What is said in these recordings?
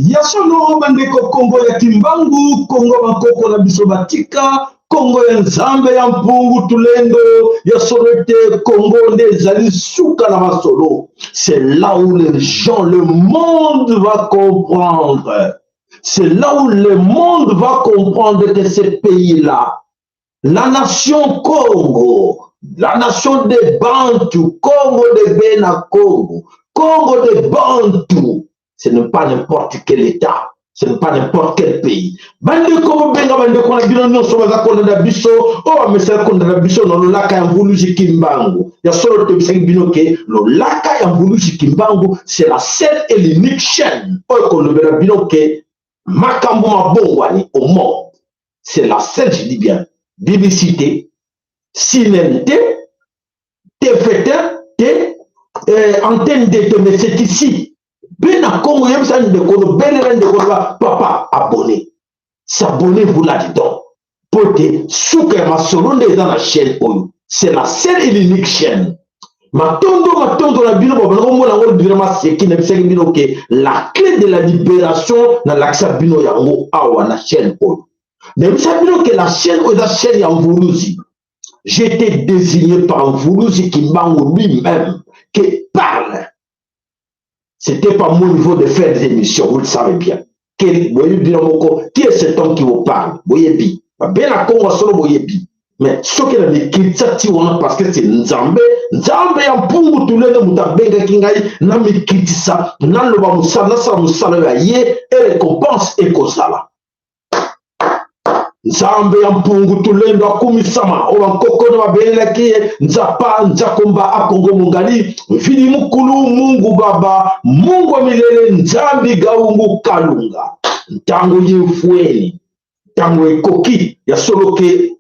Yasono bandeko Kongo ya Kimbangu, Kongo bakoko na biso batika, Kongo ya Nzambe ya mpungu tulendo, yasorete Kongo ndezali suka na masolo. C'est là où les gens, le monde va comprendre. C'est là où le monde va comprendre que ce pays-là, la nation Congo, la nation des Bantou, Congo de Bena Congo, Congo de Bantou, ce n'est pas n'importe quel État, ce n'est pas n'importe quel pays. Bande Congo benga bande kona bino nyonso baza konda na biso, o amesala konda na biso na lolaka ya Mvuluzi Kimbangu. Ya solo te bisaki bino ke lolaka ya Mvuluzi Kimbangu, c'est la seule et l'unique chaîne. O konda bina bino ke makambo mabongwani au monde. C'est la seule, je dis bien, biblicité, cinémité, TFT, antenne de mais c'est ici. Bena Congo yem sa ndeko bena ndeko papa abonné. S'abonnez-vous là-dedans. Pour que souka masolo dans la chaîne oyo. C'est la seule et l'unique chaîne. Matondo la bino babano mo la ngol birama seki na bisaki bino ke la clé de la libération na l'accès bino yango awa na chaîne oyo. Mais vous savez que la chaîne oyo la chaîne ya Mvuluzi. J'ai été désigné par Mvuluzi Kimbangu lui-même qui parle. C'était pas mon niveau de faire des émissions, vous le savez bien. Qui est cet homme qui vous parle? Boyebi. Ben la Congo solo boyebi. Mais ce qui est l'écriture, parce que c'est Nzambe. Nzambe ya mpungu tulende mutabenga kingai na mikritisa na loba musala sa musala ya ye et récompense ekozala. Nzambe ya mpungu tulendo akumisama oba kokono babela ki nzapa nzakomba akongo mungali mfili mukulu Mungu Baba Mungu wa milele Nzambi gaungu kalunga ntango yefweni ntango ekoki ya soloke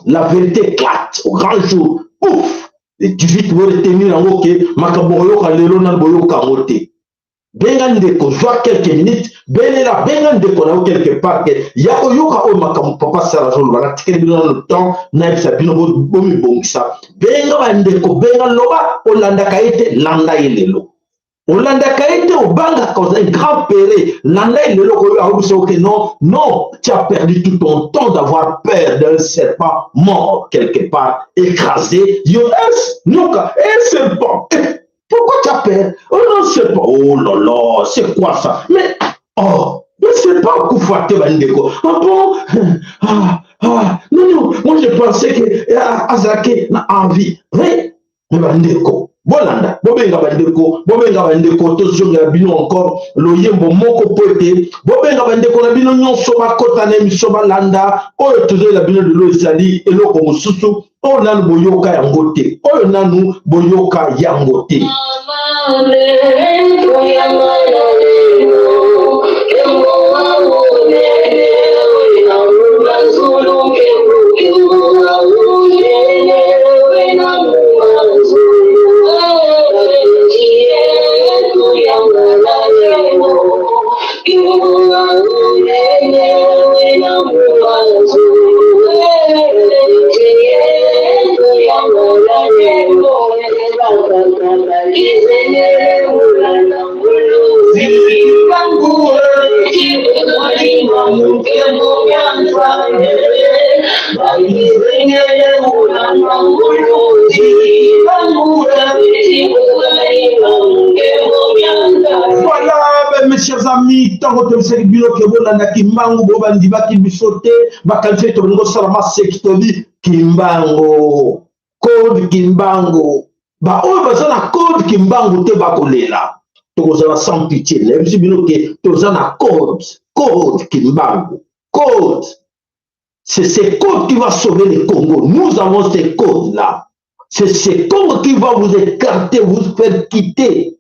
la vérité éclate au grand jour ouf les 18 vont retenir en oké makaboyo kalelo na boyo kamote. Benga ndeko joa quelques minutes belela benga ndeko na quelque part que ya oyoka o makamu papa sala jolo bana tikeli bino le temps na bisa bino bomi bongisa benga bandeko benga loba olanda kaite landa ilelo olanda kaite obanga cause un grand péré landa ilelo ko abuso que non tu as perdu tout ton temps d'avoir peur d'un serpent mort quelque part écrasé yoes nuka un serpent. Pourquoi tu as peur? Oh non, c'est pas. Oh là là, c'est quoi ça? Mais, oh, mais c'est pas Koufouate Bandeko. Ah bon? Non, moi je pensais que Azake n'a envie. Oui, mais Bandeko. Bolanda, Bobenga Bandeko, Tozonga Bino encore, Loyembo Moko Poete, Bobenga Bandeko, la Bino Nyon Soba Kotanem Soba Landa, Oyo Tozo la Bino de l'Oisali, et l'Oko Mosusu, Oyo Nanu Boyoka Yangote, Oyo Nanu Boyoka Yangote. Voilà, chers amis, tant que vous avez dit que vous avez Kimbango, vous avez dit que vous avez dit que vous avez dit Kimbango, code Kimbango. Bah, on va faire un code Kimbango, te bakolela. Vous avez sans pitié. Vous avez dit que vous avez un code Kimbango. Code. C'est ces codes qui vont sauver le Congo. Nous avons ces codes-là. C'est ces codes qui vont vous écarter, vous faire quitter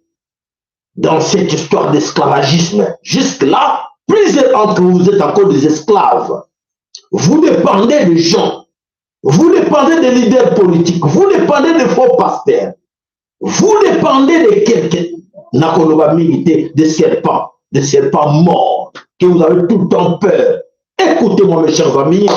dans cette histoire d'esclavagisme. Jusque-là, plusieurs d'entre vous êtes encore des esclaves. Vous dépendez des gens. Vous dépendez des leaders politiques. Vous dépendez des faux pasteurs. Vous dépendez de quelqu'un. Des serpents morts, que vous avez tout le temps peur. Écoutez-moi, mes chers amis.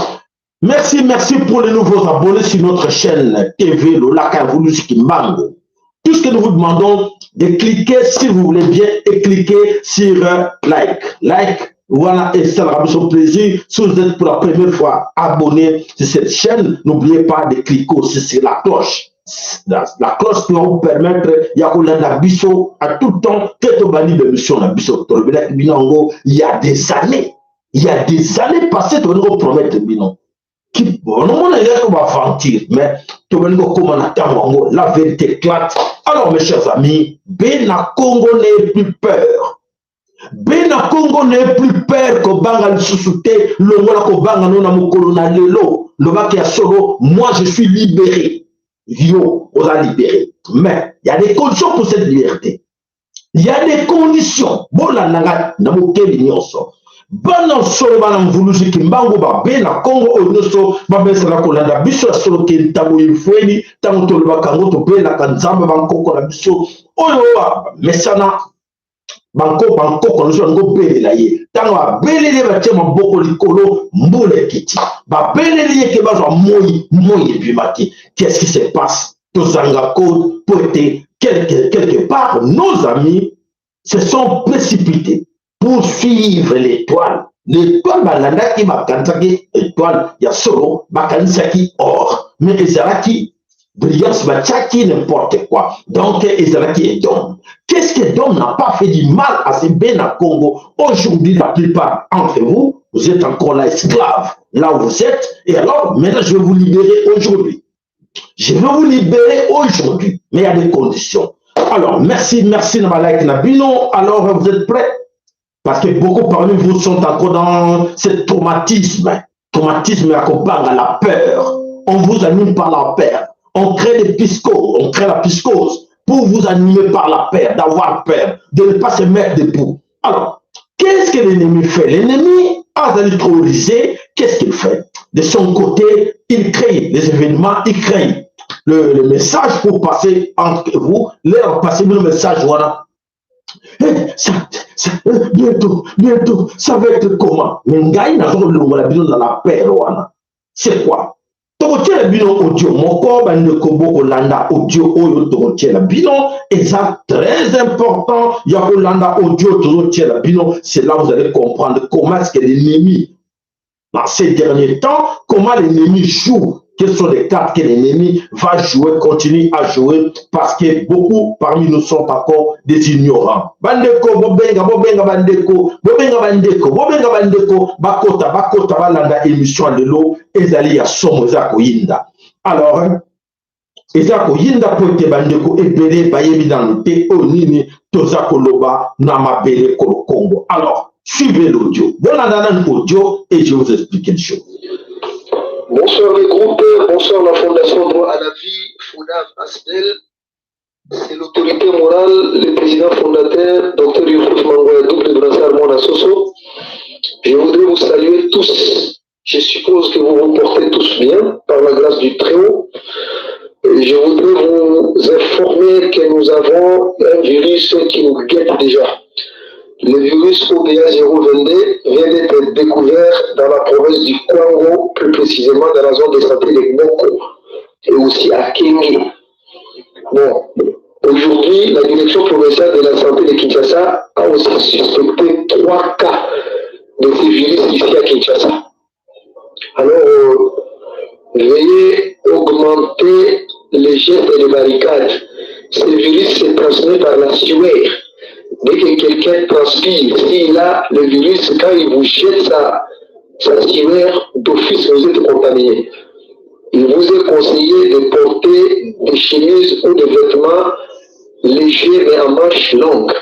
Merci pour les nouveaux abonnés sur notre chaîne TV Lola Kavulus Kimbango. Tout ce que nous vous demandons, de cliquer, si vous voulez bien, et cliquer sur like. Voilà, et ça va son plaisir. Si vous êtes pour la première fois abonné sur cette chaîne, n'oubliez pas de cliquer aussi sur la cloche. La cloche qui va vous permettre, il y a à tout le temps, il y a des années. Il y a des années passées, tu vas nous promettre bilan. Non, on va mentir, mais tu vas nous comment la vérité éclate. Alors, mes chers amis, Bena Congo n'est plus peur. Bena Congo n'est plus peur que Banga le sous-souté, le Mola ko Banga non amu kolona lelo, le Baki a solo, moi je suis libéré. Yo, on a libéré. Mais il y a des conditions pour cette liberté. Il y a des conditions. Bon, la naga, namu keli nyonso. Bana solo bana mvuluzi Kimbango ba Bena Congo onoso ba besala kolanda biso solo ke ntabu ifweni tango to ba kango to Bena kanzamba bankoko na biso oyo mesana banko konoso ngo belela ye tango ba belele ba tema boko likolo mbule kiti ba belele ye ke ba zo moi bimaki. Qu'est-ce qui se passe? Tozanga code pour être quelque part nos amis se sont précipités pour suivre l'étoile. L'étoile, balandaki bakansaki étoile, il y a solo, bakansaki or. Mais Ezalaki, brillance, bachaki n'importe quoi. Donc, Ezalaki est d'homme. Qu'est-ce que d'homme n'a pas fait du mal à ces Bena Congo? Aujourd'hui, la plupart d'entre vous, vous êtes encore là esclaves, là où vous êtes. Et alors, maintenant, je vais vous libérer aujourd'hui. Je vais vous libérer aujourd'hui. Mais il y a des conditions. Alors, merci, Namalek Nabino. Alors, vous êtes prêts? Parce que beaucoup parmi vous sont encore dans ce traumatisme. Traumatisme accompagne à la peur. On vous anime par la peur. On crée des piscos, on crée la piscose pour vous animer par la peur, d'avoir peur, de ne pas se mettre debout. Alors, qu'est-ce que l'ennemi fait? L'ennemi a terrorisé, qu'est-ce qu'il fait? De son côté, il crée des événements, il crée le message pour passer entre vous, leur passer le message, voilà. Bientôt, ça va être comment? C'est quoi? Tokotiela bino audio moko bandeko bokolanda audio oyo tokotiela bino et ça très important ya kolanda audio tokotiela bino. C'est là où vous allez comprendre comment est-ce que l'ennemi dans ces derniers temps, comment l'ennemi joue. Quelles sont les cartes que l'ennemi va jouer, continue à jouer, parce que beaucoup parmi nous sont encore des ignorants. Bandeko, bobenga, bandeko, bakota, balanda émission de l'eau, ezali ya somo ezako yinda. Alors, ezako yinda pote bandeko, ebele, bayebi dans le thé, onini, tozako loba, namabele, kolo Congo. Alors, suivez l'audio. Voilà l'audio et je vous explique une chose. Bonsoir les groupes, bonsoir la Fondation Droit à la Vie, FONAV ASNEL. C'est l'autorité morale, le président fondateur, Dr Youssouf Mangoya, double de Brassard Mona Soso. Je voudrais vous saluer tous. Je suppose que vous vous portez tous bien, par la grâce du Très-Haut. Je voudrais vous informer que nous avons un virus qui nous guette déjà. Le virus OBA 022 vient d'être découvert dans la province du Kwango, plus précisément dans la zone de santé de Boko et aussi à Kengi. Bon, aujourd'hui, la direction provinciale de la santé de Kinshasa a aussi suspecté 3 cas de ce virus ici à Kinshasa. Alors, veuillez augmenter les gestes et les barricades. Ce virus se transmet par la sueur. dès que quelqu'un transpire, s'il a le virus, quand il vous jette sa sueur, d'office, vous êtes contaminé. Il vous est conseillé de porter des chemises ou des vêtements légers mais en manches longues.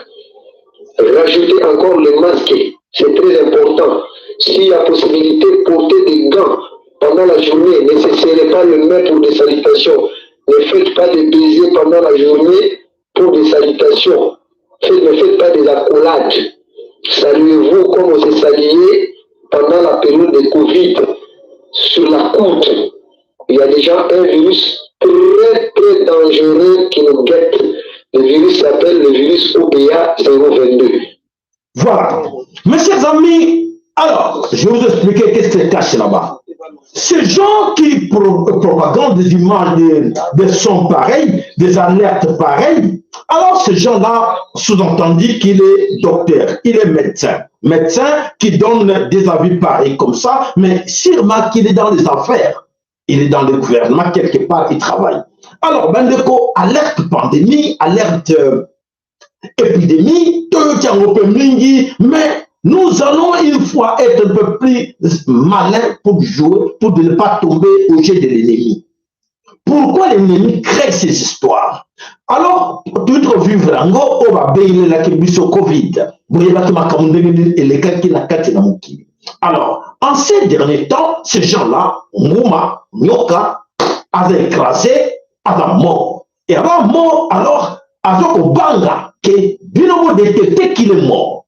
Rajoutez encore le masque, c'est très important. S'il y a possibilité, porter des gants pendant la journée. Ne cessez pas le main pour des salutations. Ne faites pas des baisers pendant la journée pour des salutations. Ne faites pas des accolades. Saluez-vous comme on s'est salué pendant la période de Covid sur la coude. Il y a déjà un virus très très dangereux qui nous guette. Le virus s'appelle le virus OBA 022. Voilà. Mes chers amis, alors, je vais vous expliquer qu'est-ce qui se cache là-bas. Ces gens qui propagandent des images, des sons pareils, des alertes pareilles, alors ces gens-là, sous-entendu qu'il est docteur, il est médecin. Médecin qui donne des avis pareils comme ça, mais sûrement qu'il est dans les affaires. Il est dans le gouvernement, quelque part, il travaille. Alors, Bandeko, alerte pandémie, alerte épidémie, mais nous allons une fois être un peu plus malins pour jouer, pour ne pas tomber au jeu de l'ennemi. Pourquoi l'ennemi crée ces histoires? Alors, tout vivre en on va bailler la Covid. Alors, en ces derniers temps, ces gens-là, Mouma, Nyoka, avaient écrasé avant mort. Et avant mort, alors, avec Obanga, que Binomo détectait qu'il est mort.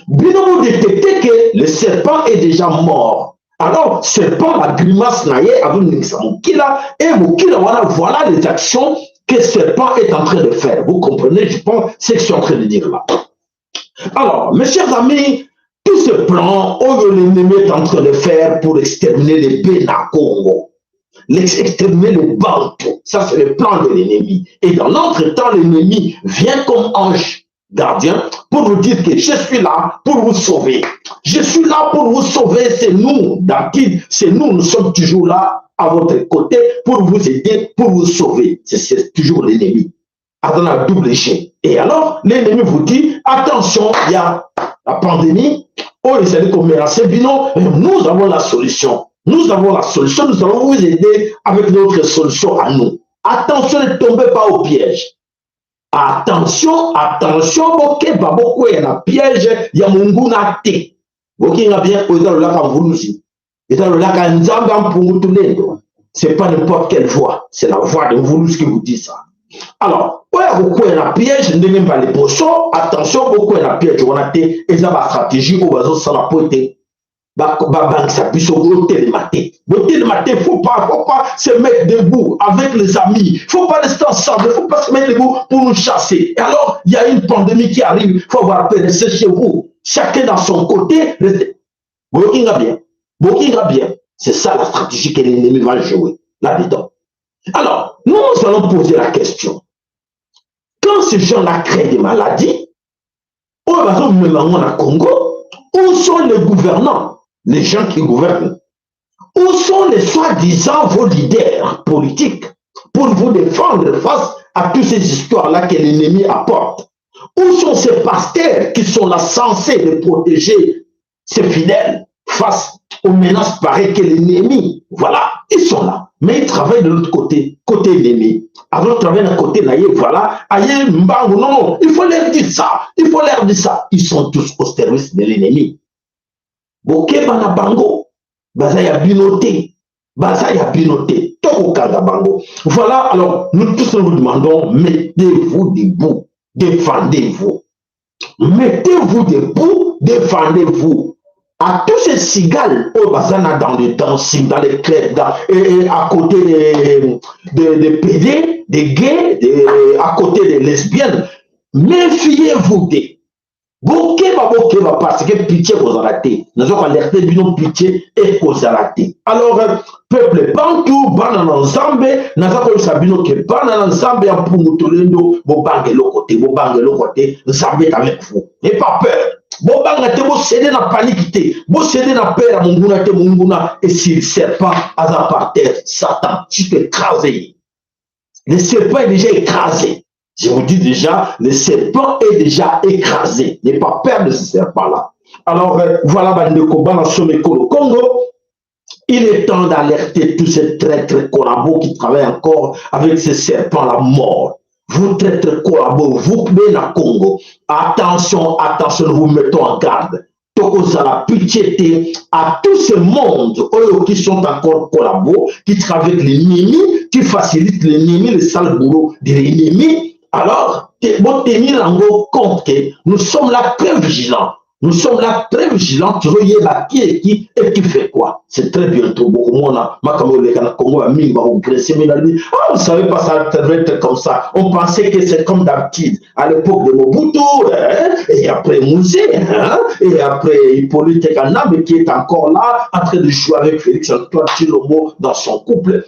Binomo détectait que le serpent est déjà mort. Alors, serpent, la grimace naïe, avec Mokila, et Mokila, voilà les actions que le serpent est en train de faire. Vous comprenez, je pense, ce que je suis en train de dire là. Alors, mes chers amis, tout ce plan, l'ennemi est en train de faire pour exterminer les Bénin Congo. Exterminer le Bantou, ça c'est le plan de l'ennemi. Et dans l'entretemps, l'ennemi vient comme ange gardien pour vous dire que je suis là pour vous sauver. Je suis là pour vous sauver, c'est nous, David, c'est nous, nous sommes toujours là à votre côté pour vous aider, pour vous sauver. C'est toujours l'ennemi. Dans la double échelle. Et alors, l'ennemi vous dit, attention, il y a la pandémie, oh, les amis commerçants, nous avons la solution. Nous avons la solution, nous allons vous aider avec notre solution à nous. Attention, ne tombez pas au piège. Attention, attention, ok, baboko, il y a un piège, il y a munguna te. Ok, il y a bien, il y a le lac en Voulousi. Il y a le lac en Nzamba pour c'est pas n'importe quelle voix, c'est la voix de Voulousi qui vous dit ça. Alors, beaucoup il y a un piège, ne même pas les poissons, attention, beaucoup il y a un piège, on a été, et ça va stratégie, au bateau, ça va pas être. Il faut pas se mettre debout avec les amis, il ne faut pas rester ensemble, il ne faut pas se mettre debout pour nous chasser. Et alors, il y a une pandémie qui arrive, il faut avoir peur de rester chez vous, chacun dans son côté. Bien. C'est ça la stratégie que l'ennemi va jouer là-dedans. Alors, nous allons poser la question. Quand ces gens-là créent des maladies, au Congo, où sont les gouvernants? Les gens qui gouvernent. Où sont les soi-disant vos leaders politiques pour vous défendre face à toutes ces histoires-là que l'ennemi apporte? Où sont ces pasteurs qui sont là censés de protéger ses fidèles face aux menaces pareilles que l'ennemi? Voilà, ils sont là. Mais ils travaillent de l'autre côté, côté ennemi. Alors, ils travaillent d'un côté naïf, voilà. Aïe, Mbango, non, il faut leur dire ça. Il faut leur dire ça. Ils sont tous au service de l'ennemi. Boké bana bango, baza ya binoté, toko kanga bango. Voilà, alors nous tous nous demandons, mettez-vous debout, défendez-vous. Mettez-vous debout, défendez-vous. À tous ces cigales, au bazana dans les dancing, dans les clubs, à côté des PD, des gays, à côté des lesbiennes, méfiez-vous des. Bokeba, parce que pitié vous en raté. Nous avons alerté bino pitié et vous en raté. Alors, peuple bantou, banana zambe, nous avons sabino que banana zambe en pumutolendo, bobange le côté, zambe avec vous. N'ayez pas peur. Bobanga te bo céder na panique, bo céder na peur à munguna te munguna, et si le serpent a par terre, Satan, tu t'es écrasé. Le serpent est déjà écrasé. Je vous dis déjà, le serpent est déjà écrasé. N'ayez pas peur de ce serpent-là. Alors, voilà, Bandeko Balasomeko le Congo. Il est temps d'alerter tous ces traîtres collabos qui travaillent encore avec ces serpents-là morts. Vous traîtres collabos, vous venez à Congo. Attention, attention, nous vous mettons en garde. Tokoza la pitié à tout ce monde qui sont encore collabos, qui travaillent avec l'ennemi, qui facilitent l'ennemi, le sale boulot de l'ennemi. Alors, compte que nous sommes là très vigilants. Nous sommes là très vigilants. Qui est qui et qui fait quoi. C'est très bientôt. Beaucoup de monde, vous savez pas, ça devait être comme ça. On pensait que c'est comme d'habitude. À l'époque de Mobutu, et après Mouzé, et après Hippolyte Kanambe, qui est encore là, en train de jouer avec Félix Antoine Tshilombo dans son couple.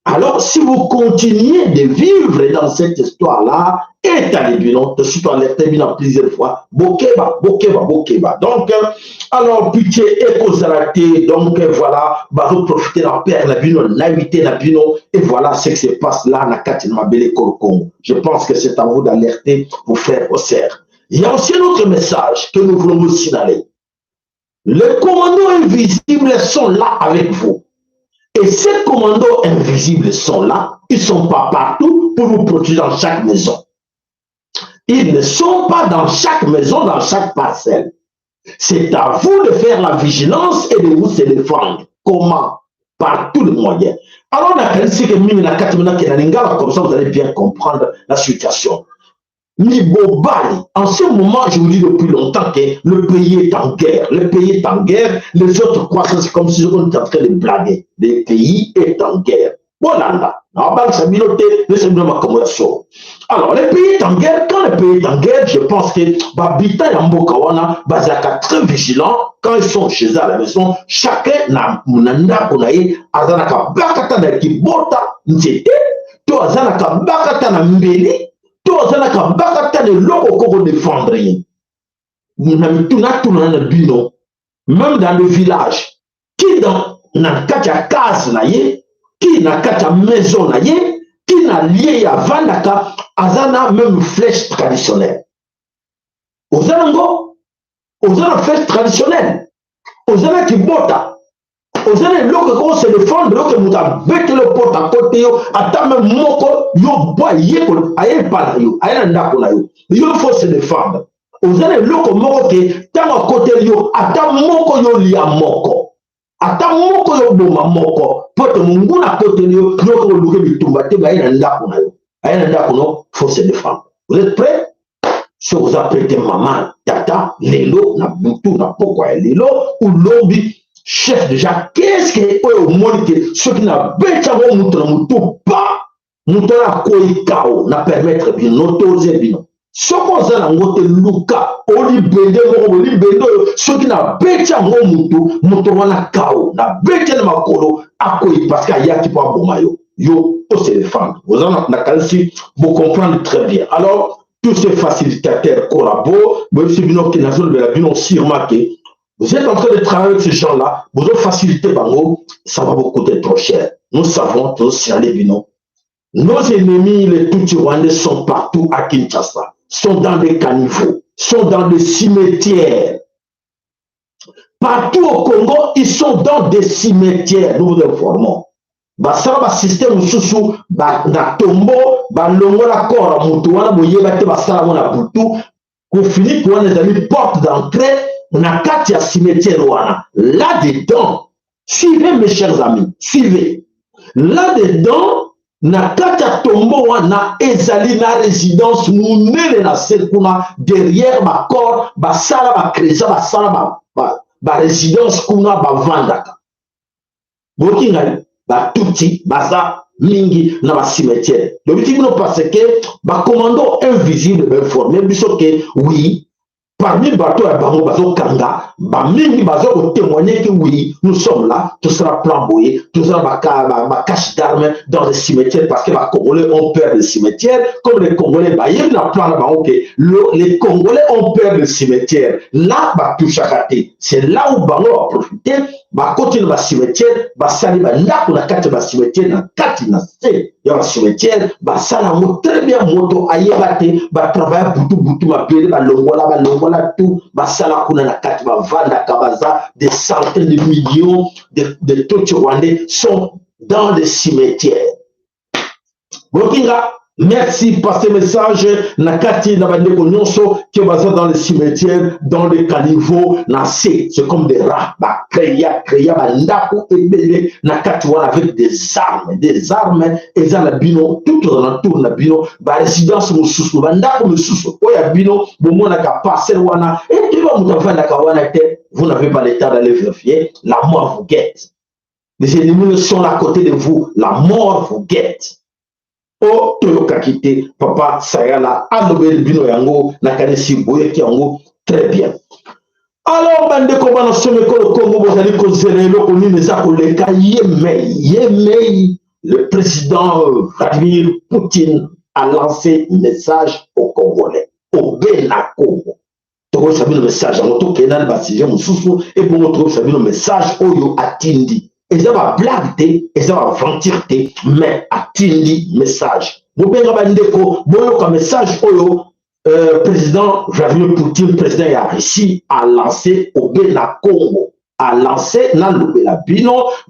Alors, si vous continuez de vivre dans cette histoire-là, étalez bilan, je suis alerté plusieurs fois, bokeba. Donc, alors, pitié, éco-zalaté, donc voilà, vous profitez de la paix, la bino, naïveté, la bino, et voilà ce qui se passe là, na Katina Bele Congo. Je pense que c'est à vous d'alerter, vos frères, vos sœurs. Il y a aussi un autre message que nous voulons vous signaler. Les commandos invisibles sont là avec vous. Et ces commandos invisibles sont là, ils ne sont pas partout pour vous protéger dans chaque maison. Ils ne sont pas dans chaque maison, dans chaque parcelle. C'est à vous de faire la vigilance et de vous se défendre. Comment? Par tous les moyens. Alors, on a comme ça, vous allez bien comprendre la situation. En ce moment, je vous dis depuis longtemps que le pays est en guerre. Le pays est en guerre. Les autres croient que c'est comme si on était en train de blaguer. Le pays est en guerre. Alors, le pays est en guerre. Quand le pays est en guerre, je pense que Babita Yambokawana, Bazaka très vigilant. Quand ils sont chez eux à la maison, chacun n'a munanda kunaye, azanaka bakata na kibota, nzete, to azanaka bakata na mbeli. Même dans le village, qui dans la case, qui dans la maison, qui n'a lié à Vandaka, azana même flèche traditionnelle. Aux flèche traditionnelle, aux qui bota. Vous avez l'eau se défendre, l'eau que vous avez le porte à côté, attends même moko, yo bois, yéko, aïe pas yo, aïe n'a pas yo. Il faut se défendre. Vous avez l'eau que moko que, tant à côté yo, attends moko yo lia moko. Attends moko yo boma moko. Pote mungu na côté yo, yo ko luke bitumba, te ba aïe n'a pas yo. Aïe n'a pas yo, faut se défendre. Vous êtes prêts? Si vous appelez maman, tata, lelo, na butu, na pourquoi lelo, ou lobby. Chef déjà, qu'est-ce que au monde que ceux qui n'ont pas n'a quoi n'a permettre bien autoriser bien. Ce qu'on a ngote luka, oli bende ceux qui n'a becha mutu wana kao, na becha na makolo akoi parce qu'il y a qui pas bomayo. Yo, on se défendre. Vous en avez vous comprenez très bien. Alors, tous ces facilitateurs collaborent, même si bien qui n'a zone de la bien aussi remarqué. Vous êtes en train de travailler avec ces gens-là, vous avez facilité Bango, ça va vous coûter trop cher. Nous savons, tous signaler Bino. Nos ennemis, les Tutsi-Rwandais, sont partout à Kinshasa, sont dans des caniveaux, sont dans des cimetières. Partout au Congo, ils sont dans des cimetières, nous vous informons. Basara ba système susu ba na tombo ba longola kora mutu wana boyeba te basala mona butu ko fini ko wana ezali porte d'entrée na kati ya cimetière wana. Là-dedans, suivez mes chers amis, suivez. Là-dedans, na kati ya tombo wana ezali na résidence munene na sekuna derrière ba corps basala ba kreza basala ba résidence kuna ba vandaka. Bokingali ba tuti baza mingi na ba cimetière. Le but nous parce que ba commando invisible ben formé biso que oui parmi bateau ya bango bazo kanga ba mingi bazo témoigner que oui nous sommes là, tout sera flamboyé, tout sera ba cache d'armes dans les cimetières parce que les Congolais ont peur des cimetières comme les Congolais ba yé na plan là OK les Congolais ont peur des cimetières là ba touche à rater. C'est là où bango a profité bakoti na cimetière basali bandako na kati ya cimetière na kati na se ya cimetière basala mo très bien moto ayeba te batravaille butu mabele balongola tout basala kuna na kati bavandaka baza des centaines de millions de Tutsi rwandais sont dans les cimetières. Bokinga, merci par ces messages. Nakati Nabandeko Nyonso qui est dans les cimetières, dans les caniveaux, c'est comme des rats. Créa, Bandako et Nakati avec des armes, et ça la bino, tout autour de bino, résidence Moussou, Bandako Moussou, Oya bino, Bomo Naka parcelle wana, et tu vas vous n'avez pas l'état d'aller vérifier, la mort vous guette. Les ennemis sont à côté de vous, la mort vous guette. Oh, toyoka kite, papa, sayala, anobel bino yango, nakanesi boyeki yango, très bien. Alors, bande koba na someko le Congo, bozali kozela koni neza koleka yemei, le président Vladimir Poutine a lancé un message aux Congolais, au Bénin Congo. Toko sabi le message, en auto kenan basije mususu, et bon auto sabi le message oyo atindi. Et ça va blaguer, et ça va mentir, mais atteindre message. Vous pouvez bandeko, bon message oyo, président Vladimir Poutine, président de la Russie, a lancé au Bénin Congo, a lancé dans le Bénin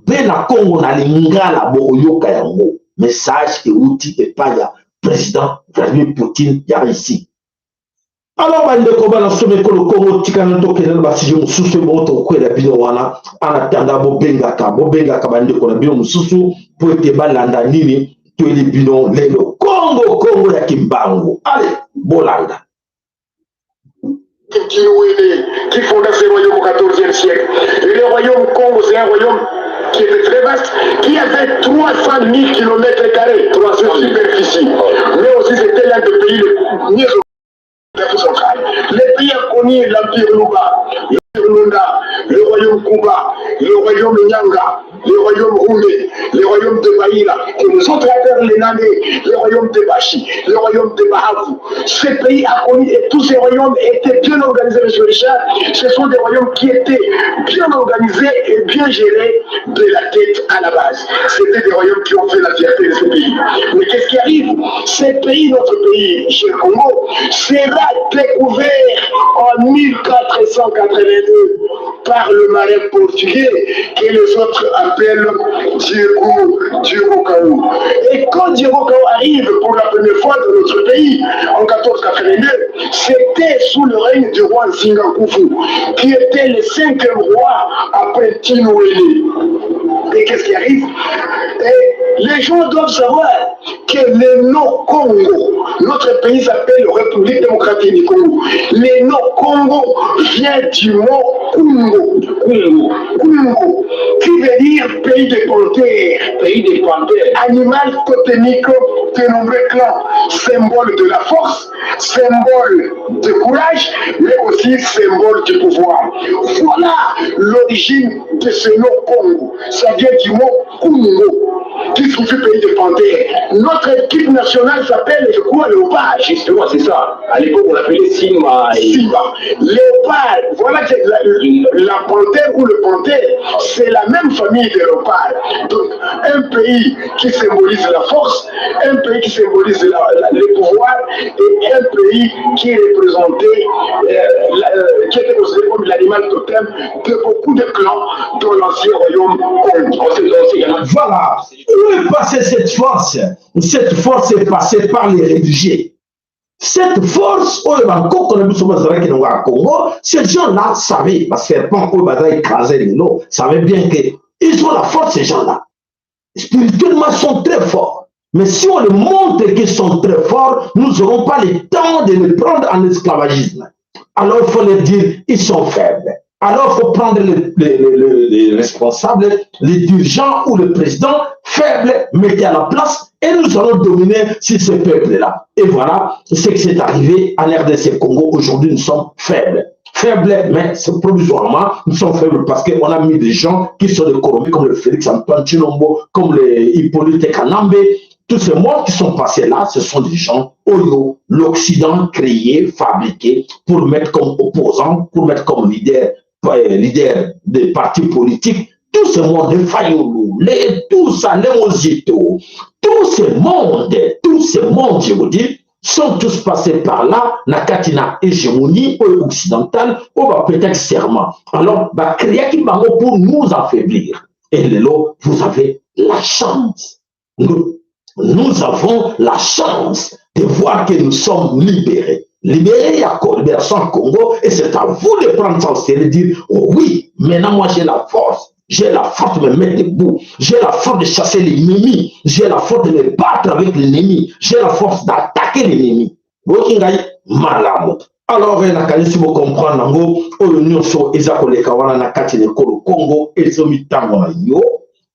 Bénin Congo na lingala boyo kayango. Message et outil et pas ya président Vladimir Poutine ya Russie. Alors, bandeko bana someko le Congo tikana to kenel basije mususu boto kwela bino wana anatanda bobengaka bandeko na bino mususu po ete balanda nini to ele bino lelo Congo ya kimbangu. Allez, bolanda. Qui fonda ce royaume au XIVe siècle. Et le royaume Congo, c'est un royaume qui était très vaste, qui avait 300 000 km², 300 de superficie. Mais aussi, c'était l'un des pays les mieux centrale. Les pays ont connu l'Empire Luba, l'Empire Lunda, le royaume Kuba, le royaume Nyanga, le royaume Rumé, le royaume de Baïla, et nous autres les Namé, le royaume de Bachi, le royaume de Bahavu. Ces pays ont connu, et tous ces royaumes étaient bien organisés, M. Richard. Ce sont des royaumes qui étaient bien organisés et bien gérés de la tête à la base. C'était des royaumes qui ont fait la fierté de ces pays. Mais qu'est-ce qui arrive? Ces pays, notre pays, chez le Congo, sera découvert en 1482 par le marin portugais que les autres appellent Diego Cao. Et quand Diego Cao arrive pour la première fois dans notre pays, en 1482, c'était sous le règne du roi Nsingakufu, qui était le 5e roi après Tinouélé. Et qu'est-ce qui arrive? Et les gens doivent savoir que le nom Congo, notre pays s'appelle République démocratique du Congo. Le nom Congo vient du mot Kungo, qui veut dire pays des panthères, animal totémique de nombreux clans, symbole de la force, symbole de courage, mais aussi symbole du pouvoir. Voilà l'origine de ce nom Congo. Ça vient du mot Kungo, qui signifie pays de panthères. Notre équipe nationale s'appelle, je crois, Léopard. Justement, c'est ça. À l'époque, on l'appelait Simba. Léopard. Voilà que la panthère ou le panthère, c'est la même famille de Léopard. Donc, un pays qui symbolise la force, un pays qui symbolise le pouvoir, et un pays qui est représenté, qui était considéré comme l'animal totem de beaucoup de clans dans l'ancien royaume Congo. Voilà. Où est passée cette force? Cette force est passée par les réfugiés. Cette force, ces gens-là savaient, parce que savaient bien qu'ils ont la force, ces gens-là. Spirituellement, ils sont très forts. Mais si on les montre qu'ils sont très forts, nous n'aurons pas le temps de les prendre en esclavagisme. Alors il faut leur dire, ils sont faibles. Alors il faut prendre les responsables, les dirigeants ou le président faible, mettez à la place et nous allons dominer sur ce peuple-là. Et voilà ce qui s'est arrivé en RDC Congo. Aujourd'hui, nous sommes faibles. Faibles, mais c'est provisoirement, nous sommes faibles parce qu'on a mis des gens qui sont des corrompus comme le Félix Antoine Chilombo, comme les Hippolyte Kanambe. Tous ces mots qui sont passés là, ce sont des gens Oyo, l'Occident créé, fabriqué pour mettre comme opposants, pour mettre comme leader leaders des partis politiques, tout ce monde, les Fayoulou, tout ça, les Mozito, tout ce monde, je vous dis, sont tous passés par là, na katina hégémonie occidentale, ou va peut-être serment. Alors, bah, créer qui va pour nous affaiblir. Et là, vous avez la chance. Nous avons la chance de voir que nous sommes libérés. Libérés, il y a libération au Congo, et c'est à vous de prendre ça au sérieux et de dire, oh oui, maintenant moi j'ai la force. J'ai la force de me mettre debout. J'ai la force de chasser l'ennemi. J'ai la force de me battre avec l'ennemi. J'ai la force d'attaquer l'ennemi. Alors, si vous comprenez, l'Union sur Ezakole Kawana na kati de Congo, et ce mitango yo,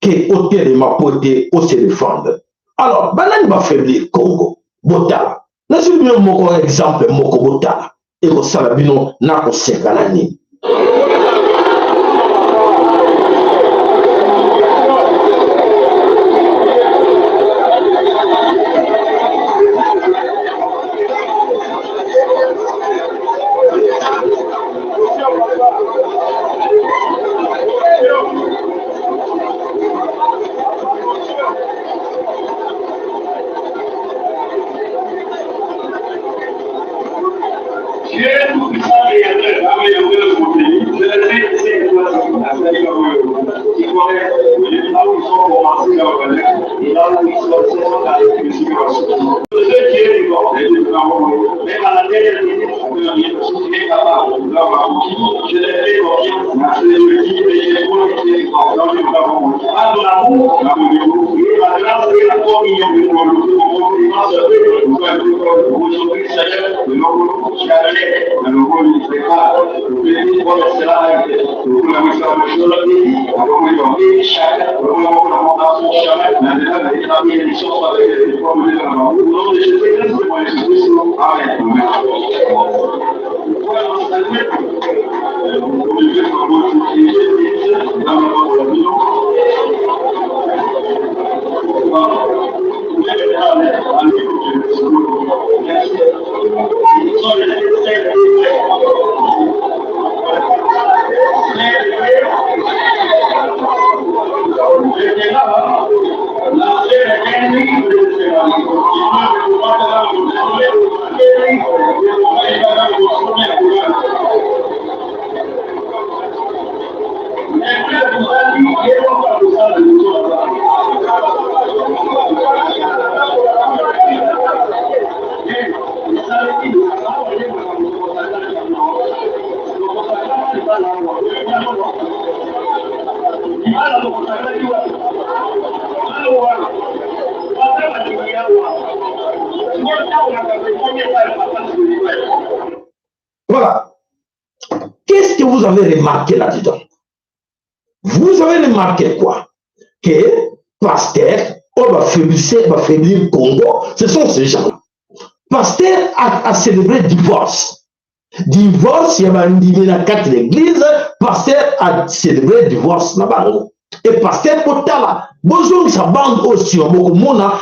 que hôtel de ma pote, on se défendre. Alors, banane va faiblir Congo. Botala. Là, je vais vous donner un exemple, Moko Botala. Et vous savez, bino, na ko sekanani. Voilà. Qu'est-ce que vous avez remarqué là-dedans? Vous avez remarqué quoi? Que Pasteur, on va faiblir le Congo. Ce sont ces gens-là. Pasteur a célébré le divorce. Divorce, il y a une carte de l'église. Pasteur a célébré le divorce là-bas. Et Pasteur Potala, bonjour, sa bande aussi,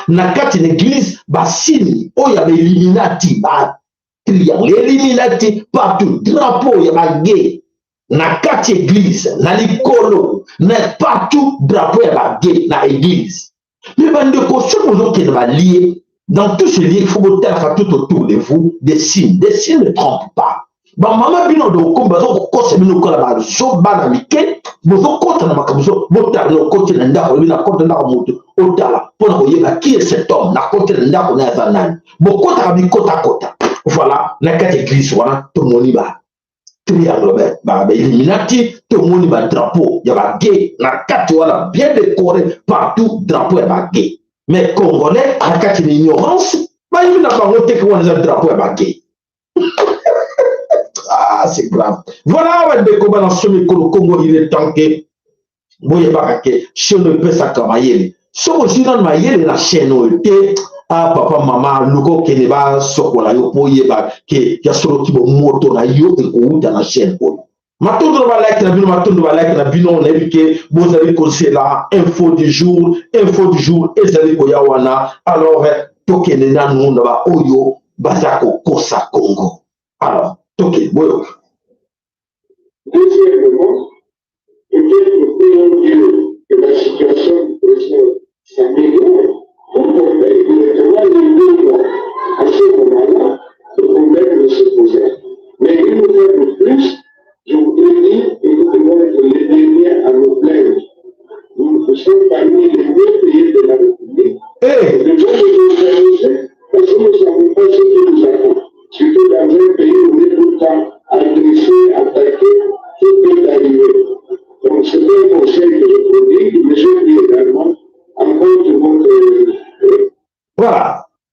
na carte de l'église, basini, oh, il y avait Illuminati, l'Illuminati partout, drapeau, il y avait gay. Na carte église, na likolo, na partout, drapeau, il y avait gay, na église. Mais bandeko, ce que vous avez lié, dans tout ce lien, il faut que vous tout autour de vous des signes. Des signes ne trompent pas. Bah, maman, bino do kumba zo kosa bino kola ba so bana mike, bozo kota na makabuzo, bota no kote na ndako, bina kota na moto, otala, pona ko yeba qui est cet homme, na kote na ndako na zanani. Bo kota ka bi kota kota. Voilà, na kati église wana to moni ba. Triangle ba Illuminati, to moni ba drapeau, ya ba gay, na kati wana bien décoré partout drapeau ya ba gay. Mais Congolais, à cause de l'ignorance, il n'a pas voté qu'on a un drapeau à baguer. Ah, c'est grave. Voilà, on va découvrir dans ce Congo, il est temps que vous voyez pas que si on ne peut pas travailler. Si on a maillé la chaîne, ah, papa, maman, le qui n'est pas sokola, yo poye ba, qui a solo qui moto na yo et ou dans la chaîne. Matondo va like na bino, matondo va like na bino, on a vu que vous avez causé la info du jour, et zali koyawana. Alors, tokene na nous va oyo, bazako kosa Congo. Alors, toke, boyo. Deuxièmement, peut-être prions Dieu que la situation s'améliore pour qu'on ait directement les 2 mois. À ce moment-là, le problème ne se posait. Mais une fois de plus, je voudrais dire que nous devons être les derniers à nous plaindre. Nous sommes parmi les 2 pays de la République. Nous devons nous organiser parce que nous ne savons pas ce que nous avons. Surtout dans un pays où on est tout le temps agressé, attaqué, tout peut arriver. Donc c'est un conseil que je produis, mais je dis également en compte votre... Voilà.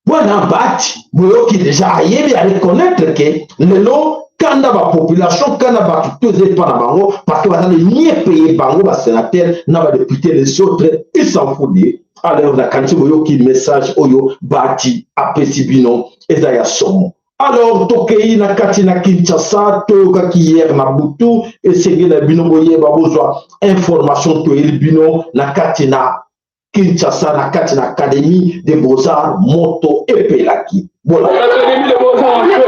Voilà, bâti, qui déjà ailleurs à reconnaître que le lot, quand la population, quand la tout est pas dans bango, parce que va nier payer bango, va sénateur, n'a pas député les autres, ils s'en foutent. Alors, la quantité qui message, oyo, bâti, apesibino, et ça y a somme. Alors, tokei na kati na Kinshasa, toka ki hier na butu, et c'est que la bino boye ba besoin information to el bino na kati na Kinshasa na kati na Académie des Beaux-Arts Moto Epelaki. Voilà. Académie des Beaux-Arts. Académie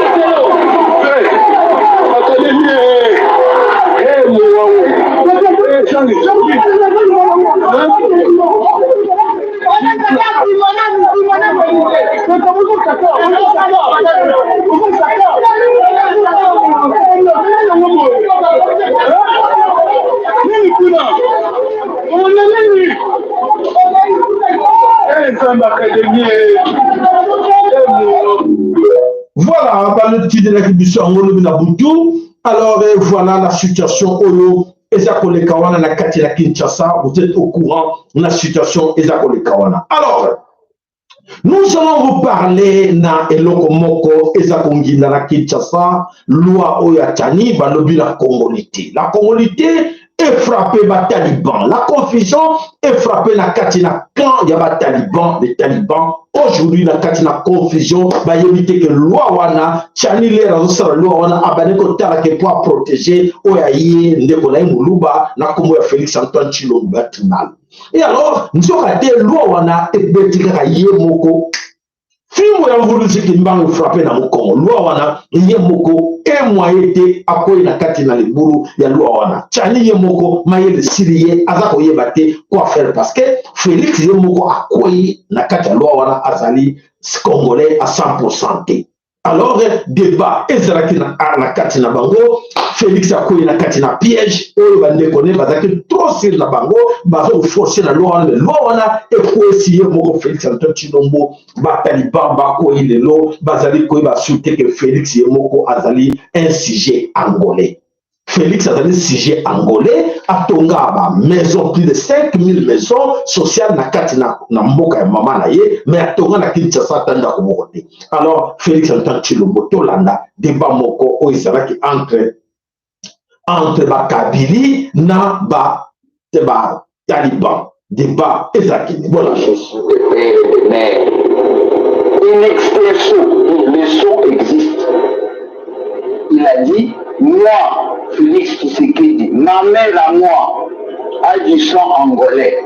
voilà, par le titre de l'exhibition, alors voilà la situation Oyo, Ezakole Kawana, la Katina Kinshasa, vous êtes au courant de la situation Ezakole Kawana. Alors, nous allons vous parler na eloko moko Ezakongi na la Kinshasa, loi Oyatani, balobi la Congolité. La Congolité est frappée par les talibans. La confusion est frappée na Katina quand il y a les talibans. Aujourd'hui, la Katina confusion va éviter que loi wana, Tchani les la loi wana, abane kota la ke pour protéger Oyaye, Ndekola Mouluba, na komo ya Félix Antoine Tshilombo Tribunal. Et alors, nous avons dit loi wana et betika ye moko. Fimo ya voulu ce qui m'a frappé dans mon Congo. Loi wana ye moko et moi été akoy na Katina le boulot ya loi wana. Tchani ye moko maye le Syrie azako ye bate quoi faire parce que Félix ye moko akoy na Katina loi wana azali congolais à 100%. Alors, débat, Ezraki na Katina bango, Félix akoy na Katina piège, oyo bande connaît bazaki trop sur la bango, bazo forcer la loi wana et ko essayer moko Félix Antoine Tshilombo ba taliban ba ko ilelo bazali ko ba souhaiter que Félix ye moko azali un sujet angolais. Félix azali sujet angolais atonga ba maison plus de 5000 maisons sociales na Katina na mboka ya mama na ye mais atonga na Kinshasa tanda ko mokote. Alors Félix Antoine Tshilombo tolanda débat moko o ezalaki entre ba Kabili na ba taliban débat ezaki voilà mais une expression le son existe. Il a dit moi Félix Tshisekedi ma mère à moi a du sang angolais.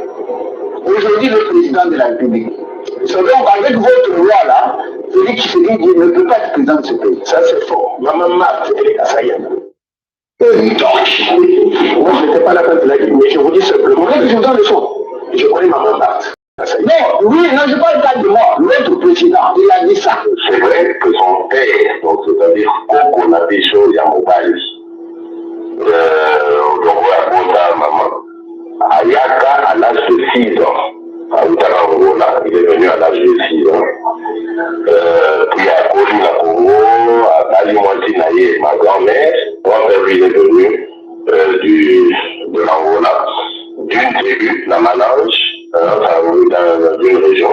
Aujourd'hui le président de la République. Donc avec votre loi là, Félix Tshisekedi ne peut pas être président de ce pays. Ça c'est faux. Maman Marthe, elle est assaillante. Donc, moi je n'étais pas là quand il a dit, mais je vous dis simplement, je vous donne le son. Je connais Maman Marthe. Non, oui, non, je parle pas de moi. L'autre président, il a dit ça. C'est vrai que son père, donc c'est-à-dire qu'on a des choses à mobile, maman, Ayaka à l'âge de 6 ans, à Outtarangola, il est venu à l'âge de 6 ans. Puis à Koli, la Congo, à Talimouanti Naye, ma grand-mère, mon père il est venu de l'Angola, d'une tribu, la Malange, dans une région,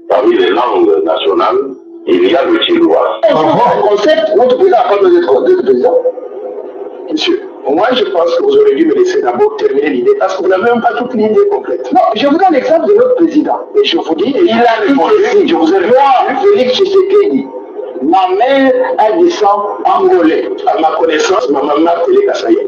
parmi les langues nationales, il y a le Chilois. Concept, votre président n'a pas besoin d'être président. Monsieur, moi je pense que vous auriez dû me laisser d'abord terminer l'idée parce que vous n'avez même pas toute l'idée complète. Non, je vous donne l'exemple de notre président. Et je vous dis, il a répondu, je vous ai moi, Félix Tshisekedi. Ma mère a du sang angolais. À ma connaissance, ma maman est Kassaye.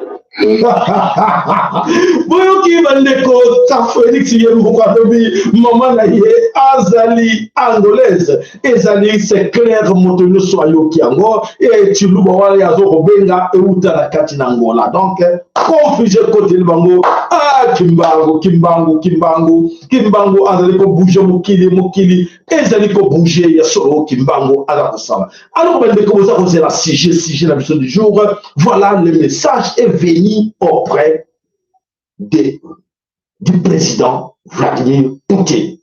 boyoki bandeko ta Félix Yemboukalobi maman na ye azali angolaise ezali c'est clair moto nyonso ayoki yango et tuluba wale azokobenga euta na kati na Angola donc confusé côté bango kimbangu azali ko bouger mokili ezali ko bouger ya solo kimbangu ala kosala. Alors bandeko boza ko la sujet la mission du jour, voilà le message est venu auprès du président Vladimir Poutine.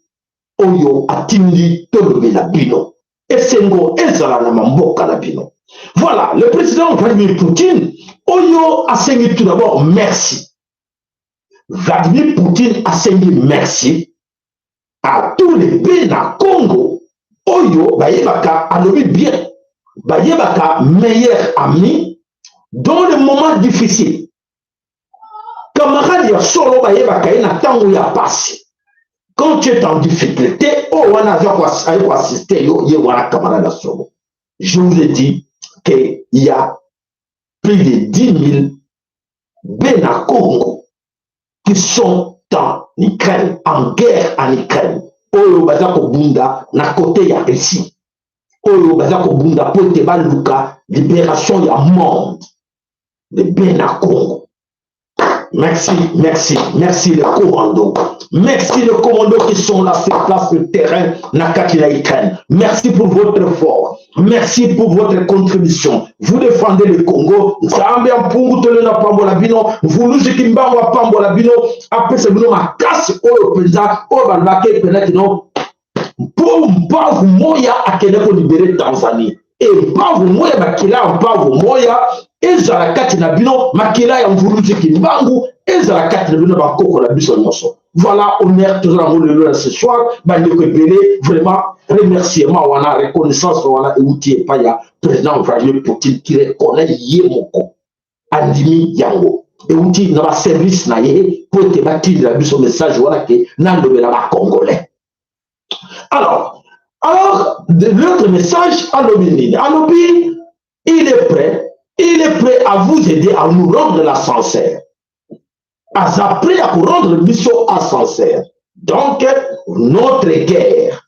Oyo atindi tolobe la bino. Esengo ezala na mamboka la bino. Voilà, le président Vladimir Poutine, Oyo a signé tout d'abord merci. Vladimir Poutine a signé merci à tous les pays na Congo. Oyo bayebaka alobi bien. Bayebaka meilleur ami dans les moments difficiles. Camarade ya solo bayebaka ina tango ya passe. Quand tu es en difficulté, oh wana za assister yo ye wana camarade ya solo. Je vous ai dit qu'il y a plus de 10 000 Bénin Congo qui sont en Ukraine, en guerre en Ukraine. Oyo bazako bunda na côté ya Russie. Oyo bazako bunda pour te baluka libération ya monde. Le Bénin Congo. Merci le commando. Merci le commando qui sont là sur place le terrain Nakati la Ukraine. Merci pour votre effort. Merci pour votre contribution. Vous défendez le Congo. Vous nous équipez Pambola Bino. Après c'est vous ma casse au président au Balbake peut-être non. Pour pas vous moya à Keneko libérer Tanzanie. Et pas vous moya bakila pas vous moya. Ezala kati na bino makila ya mvuluzi kimbangu ezala kati na bino bakoko na biso nyonso. Voilà, honneur toujours le ce soir bandeko ebele vraiment remerciement wana reconnaissance wana euti epa ya président Vladimir Poutine qui reconnaît ye moko andimi yango euti na ba service na ye pour te battre la biso message wana ke nandobela ba congolais. Alors l'autre message à l'Obinine. Alobi, il est prêt à vous aider à nous rendre la sincère. Prêt à vous rendre le mission à sincère. Donc, notre guerre.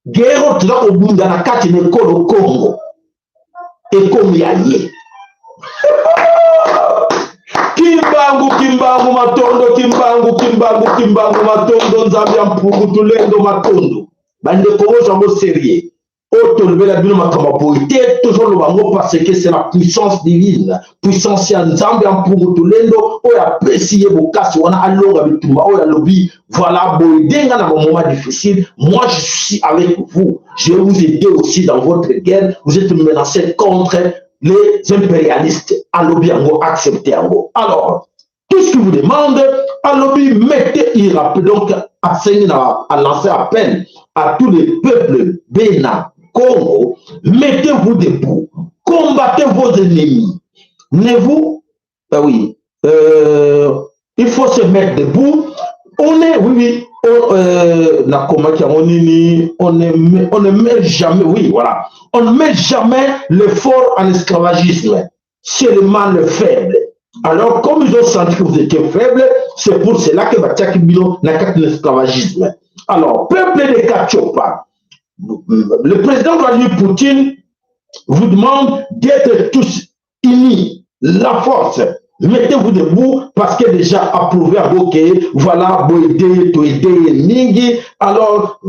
Guerre au bout de la carte de Congo. Et comme il y a lié. Kimbangu matondo, Zambia pour tout l'endo matondo. Bande Congo, j'en sérieux. Toujours le bango parce que c'est la puissance divine, puissance Nzambe pour tout l'endo, ou apprécier vos cas, on a allongé avec tout le lobby. Voilà, boïdenga dans un moment difficile. Moi, je suis avec vous. Je vais vous aider aussi dans votre guerre. Vous êtes menacés contre les impérialistes. À lobby, acceptez. Alors, tout ce que vous demandez, à lobby, mettez IRAP. Donc, à lancer appel à tous les peuples Bénin. Congo, mettez-vous debout, combattez vos ennemis. Ne-vous, il faut se mettre debout. On est, on ne met jamais, on ne met jamais le fort en esclavagisme, seulement le faible. Alors, comme ils ont senti que vous étiez faible, c'est pour cela que Batiaki Bilo n'a qu'à l'esclavagisme. Alors, peuple de Kachopa, le président Vladimir Poutine vous demande d'être tous unis, la force. Mettez-vous debout parce que déjà approuvé à Boké, voilà, Boédé, Toédé, Ningi. Alors,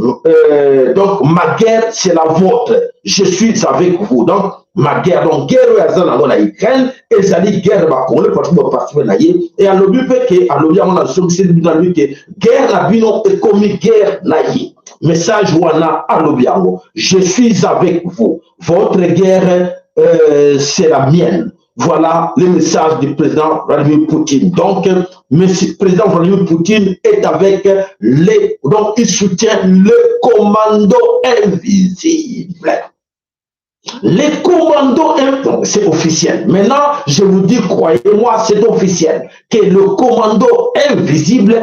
donc ma guerre, c'est la vôtre. Je suis avec vous. Donc, ma guerre, donc guerre dans la Ukraine, et ça dit guerre va Congo, parce que vous participez et à l'objet que, à l'objet, on a le que guerre la bino et comme guerre naïe. Message wana à l'objet, je suis avec vous. Votre guerre, c'est la mienne. Voilà le message du président Vladimir Poutine. Donc, le président Vladimir Poutine est avec les... Donc, il soutient le commando invisible. Les commandos, c'est officiel. Maintenant, je vous dis, croyez-moi, c'est officiel. Que le commando invisible,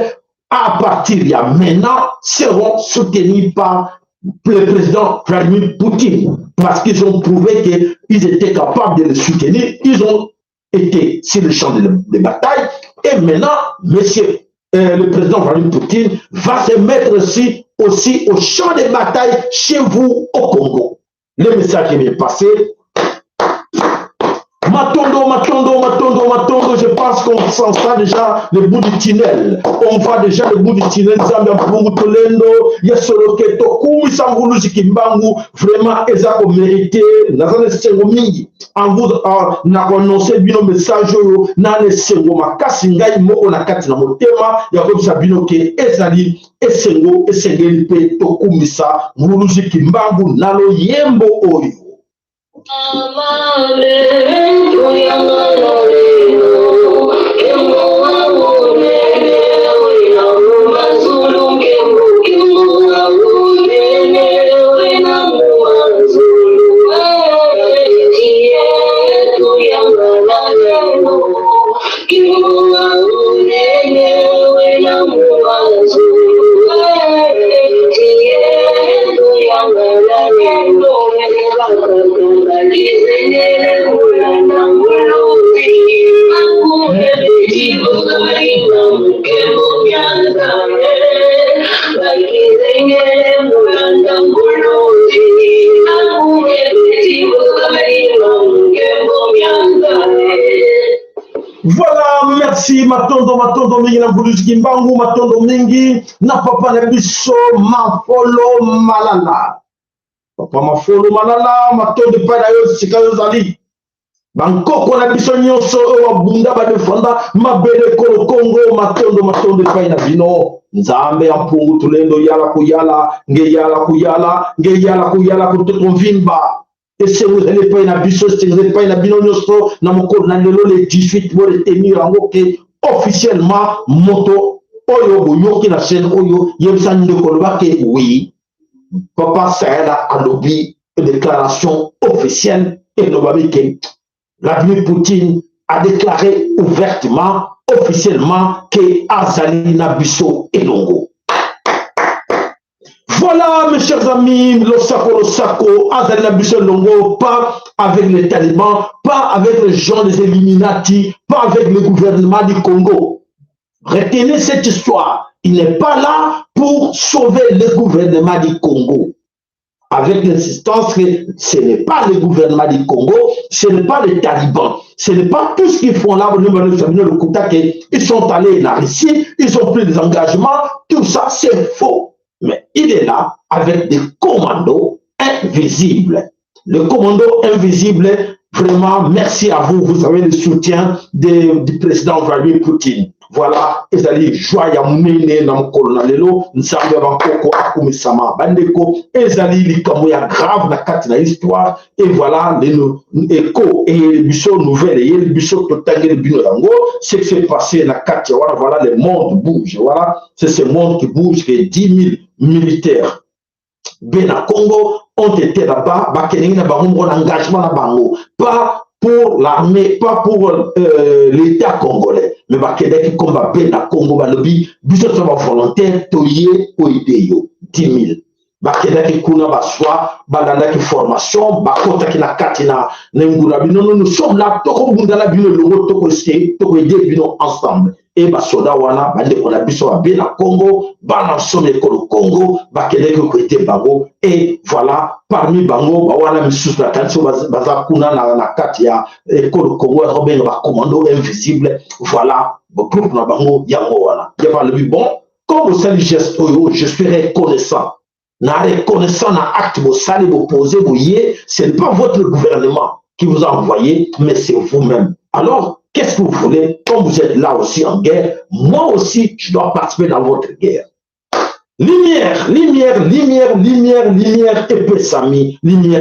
à partir de maintenant, seront soutenus par le président Vladimir Poutine. Parce qu'ils ont prouvé qu'ils étaient capables de le soutenir. Ils ont été sur le champ de bataille. Et maintenant, monsieur le président Vladimir Poutine va se mettre aussi au champ de bataille chez vous au Congo. Le message est bien passé. Matondo, je pense qu'on sent ça déjà le bout du tunnel. On voit déjà le bout du tunnel. Zambia Mpungu Tolendo, Yesoloke Toku, Sambulu Zikimbangu, vraiment, ils ont mérité. Nazane Sengo Mingi, en vous annoncé bien le message, Nane Sengo Makasingai, Moko Nakati na Motema, Yakob Sabino Ke, Ezali, Esengo, Esengeli Pe, Toku Misa, Mulu Zikimbangu, Nalo Yembo Oyo. Voilà, merci Matondo mingi na Mbuluzi Mbangu, Matondo mingi na papa na biso Mafolo Malala. Papa Mafolo Malala, Matondo pa na yo sika yo zali. Bankoko na biso nyonso o bunda ba defenda mabele ko Congo, Matondo pa na bino. Nzambe ya Mpungu Tulendo yala kuyala, nge yala kuyala kutokonvimba. Et si vous n'allez pas une biso, si vous n'allez pas une binonioso, na moko na lelo le 18 pour tenir en que officiellement moto oyo boyoki na chaîne oyo yebsa ndekoloba ke oui papa Saïda a lobby une déclaration officielle et nobabi que Vladimir Poutine a déclaré ouvertement officiellement que azali na biso elongo. Voilà, mes chers amis, le Sako, Azali Nabiso Longo, pas avec les talibans, pas avec les gens des Illuminati, pas avec le gouvernement du Congo. Retenez cette histoire. Il n'est pas là pour sauver le gouvernement du Congo. Avec l'insistance que ce n'est pas le gouvernement du Congo, ce n'est pas les talibans, ce n'est pas tout ce qu'ils font là, ils sont allés en Russie, ils ont pris des engagements, tout ça c'est faux. Mais il est là avec des commandos invisibles. Le commando invisible, vraiment, merci à vous. Vous avez le soutien du président Vladimir Poutine. Voilà, ezali joya munene na mokolo na lelo nzambe bankoko akumisama bandeko ezali likambo ya grave na kati na histoire et voilà les écho et biso nouvelle et biso totangeli bino yango ce qui s'est passé na kati voilà le monde bouge, voilà c'est ce monde qui bouge que 10 000 militaires Bena Congo ont été là-bas bakenengi na bango engagement na bango pas pour l'armée, pas pour l'État congolais, mais qui combat Bena Congo, balobi, biso sama volontaire, toye oideyo, 10 000. Qui kuna baswa, balanda qui formation, bakota qui na katina, n'engura bino, nous sommes là, toko bundala bino logo, toko aider bino ensemble. Et basoda wana, bande on a biso à Bena Congo, balançon école Congo, bakene qui côté bango, et voilà, parmi bango, bawana misus la kanso, bazakuna na katia, école Congo, Robin, ba commando invisible, voilà, groupe na bango, yango wana. Y'a pas le bon, comme vous savez, geste, je suis reconnaissant. Na reconnaissant na acte vous salez vous posez vous y ce n'est pas votre gouvernement qui vous a envoyé mais c'est vous-même. Alors qu'est-ce que vous voulez? Comme vous êtes là aussi en guerre, moi aussi je dois participer dans votre guerre. Lumière,